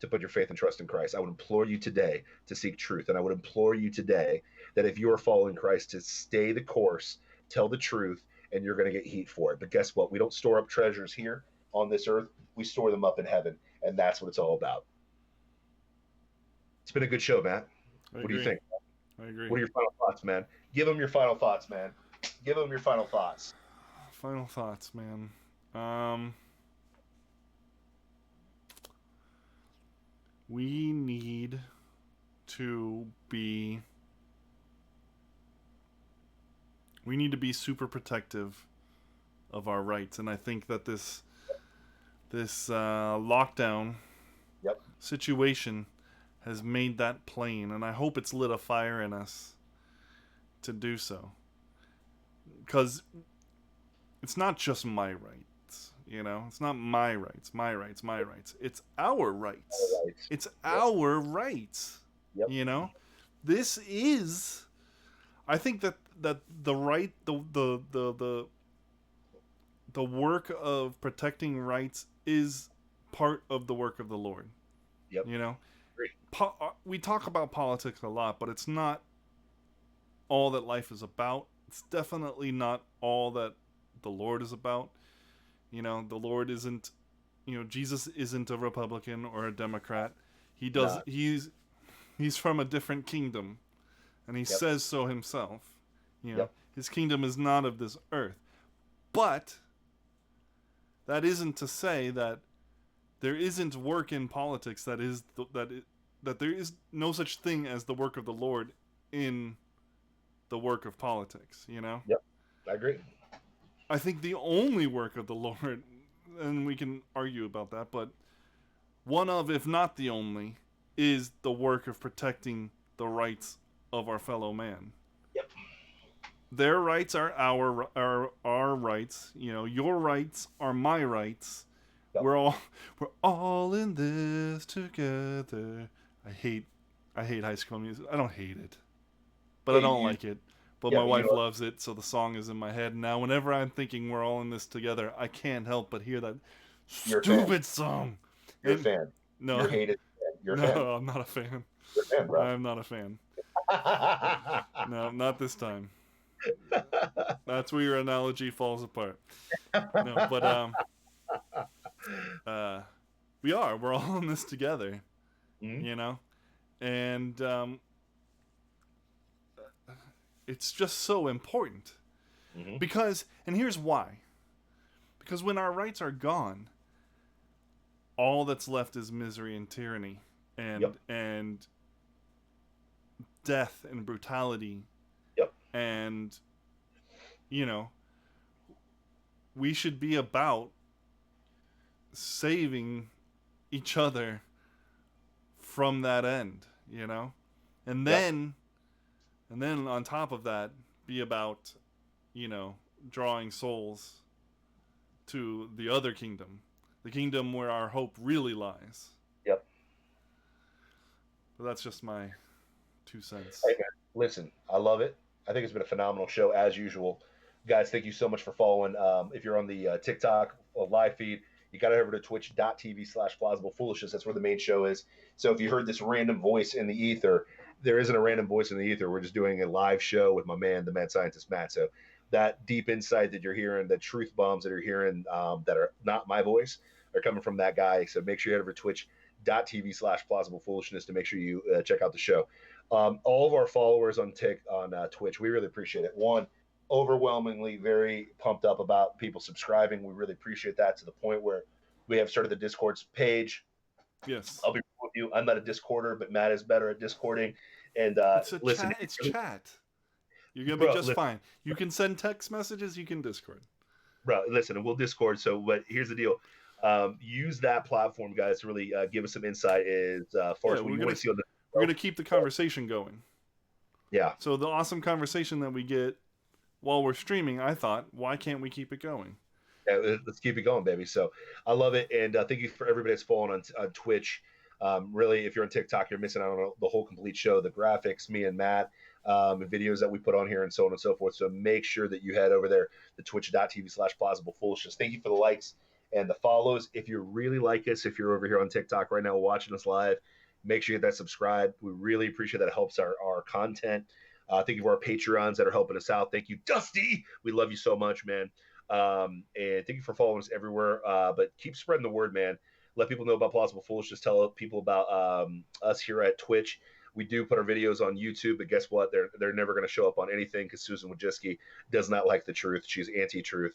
to put your faith and trust in Christ. I would implore you today to seek truth. And I would implore you today that if you are following Christ, to stay the course, tell the truth, and you're going to get heat for it. But guess what? We don't store up treasures here on this earth. We store them up in heaven. And that's what it's all about. It's been a good show, Matt. What do you think? I agree. What are your final thoughts, man? Give them your final thoughts, man. Give them your final thoughts. Final thoughts, man. We need to be super protective of our rights, and I think that this lockdown situation has made that plain, and I hope it's lit a fire in us to do so, because it's not just my rights, you know. It's not my rights. It's our rights. It's our rights. You know, this is. I think that the right, the work of protecting rights is part of the work of the Lord. You know, we talk about politics a lot, but it's not all that life is about. It's definitely not all that the Lord is about. You know, the Lord isn't, you know, Jesus isn't a Republican or a Democrat. He's from a different kingdom, and he says so himself. You know, his kingdom is not of this earth. But that isn't to say that there isn't work in politics that there is no such thing as the work of the Lord in the work of politics, you know? Yep, I agree. I think the only work of the Lord, and we can argue about that, but one of, if not the only, is the work of protecting the rights of our fellow man. Yep. Their rights are our rights. You know, your rights are my rights. Yep. We're all in this together. I hate High School Music. I don't hate it, but I don't like it. But my wife loves it, so the song is in my head. Now, whenever I'm thinking we're all in this together, I can't help but hear that stupid song. You're a fan. No. You're hated. You're a fan. No, I'm not a fan. You're a fan, bro. I'm not a fan. No, not this time. That's where your analogy falls apart. No, but we're all in this together. Mm-hmm. You know? And it's just so important. Mm-hmm. Because, and here's why. Because when our rights are gone, all that's left is misery and tyranny and death and brutality. Yep. And, you know, we should be about saving each other from that end, you know? And then on top of that, be about, you know, drawing souls to the other kingdom. The kingdom where our hope really lies. Yep. But that's just my 2 cents. Hey, man, listen, I love it. I think it's been a phenomenal show as usual. Guys, thank you so much for following. If you're on the TikTok live feed, you got to head over to twitch.tv/Plausible Foolishness. That's where the main show is. So if you heard this random voice in the ether, there isn't a random voice in the ether. We're just doing a live show with my man, the mad scientist, Matt. So that deep insight that you're hearing, the truth bombs that you're hearing that are not my voice, are coming from that guy. So make sure you head over to twitch.tv/Plausible Foolishness to make sure you check out the show. All of our followers on Twitch, we really appreciate it. One, overwhelmingly very pumped up about people subscribing. We really appreciate that, to the point where we have started the Discord page. Yes. I'll be with you. I'm not a Discorder, but Matt is better at Discording. And it's chat. You're going to be just fine. You can send text messages, you can Discord. Bro, listen, and we'll Discord. So, but here's the deal. Use that platform, guys, to really give us some insight as far as what you want to see on the. We're going to keep the conversation going. Yeah. So the awesome conversation that we get while we're streaming, I thought, why can't we keep it going? Yeah, let's keep it going, baby. So I love it, and thank you for everybody that's following on Twitch. Really, if you're on TikTok, you're missing out on the whole complete show, the graphics, me and Matt, and videos that we put on here, and so on and so forth. So make sure that you head over there to twitch.tv/plausible foolishness. Thank you for the likes and the follows. If you really like us, if you're over here on TikTok right now watching us live, make sure you hit that subscribe. We really appreciate that. It helps our content. Thank you for our Patreons that are helping us out. Thank you, Dusty. We love you so much, man. And thank you for following us everywhere. But keep spreading the word, man. Let people know about Plausible Foolishness. Tell people about us here at Twitch. We do put our videos on YouTube, but guess what? They're never going to show up on anything because Susan Wojcicki does not like the truth. She's anti-truth.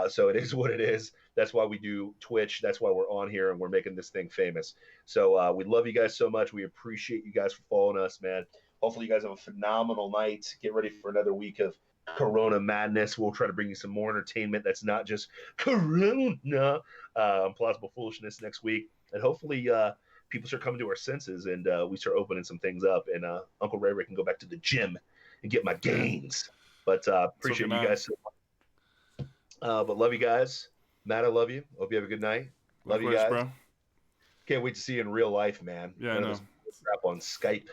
So it is what it is. That's why we do Twitch. That's why we're on here and we're making this thing famous. So we love you guys so much. We appreciate you guys for following us, man. Hopefully you guys have a phenomenal night. Get ready for another week of Corona madness. We'll try to bring you some more entertainment that's not just Corona. Plausible Foolishness next week. And hopefully people start coming to our senses and we start opening some things up. And Uncle Ray Ray can go back to the gym and get my gains. But appreciate you guys so much. But love you guys. Matt, I love you. Hope you have a good night. Love you guys. Bro. Can't wait to see you in real life, man. Yeah, I know. Crap on Skype.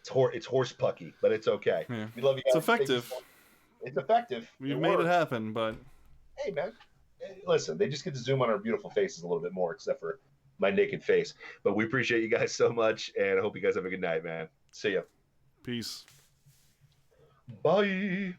It's horse pucky, but it's okay. Yeah. We love you guys. It's effective. It's effective. We've made it happen, but hey, man, listen, they just get to zoom on our beautiful faces a little bit more, except for my naked face. But we appreciate you guys so much, and I hope you guys have a good night, man. See ya. Peace. Bye.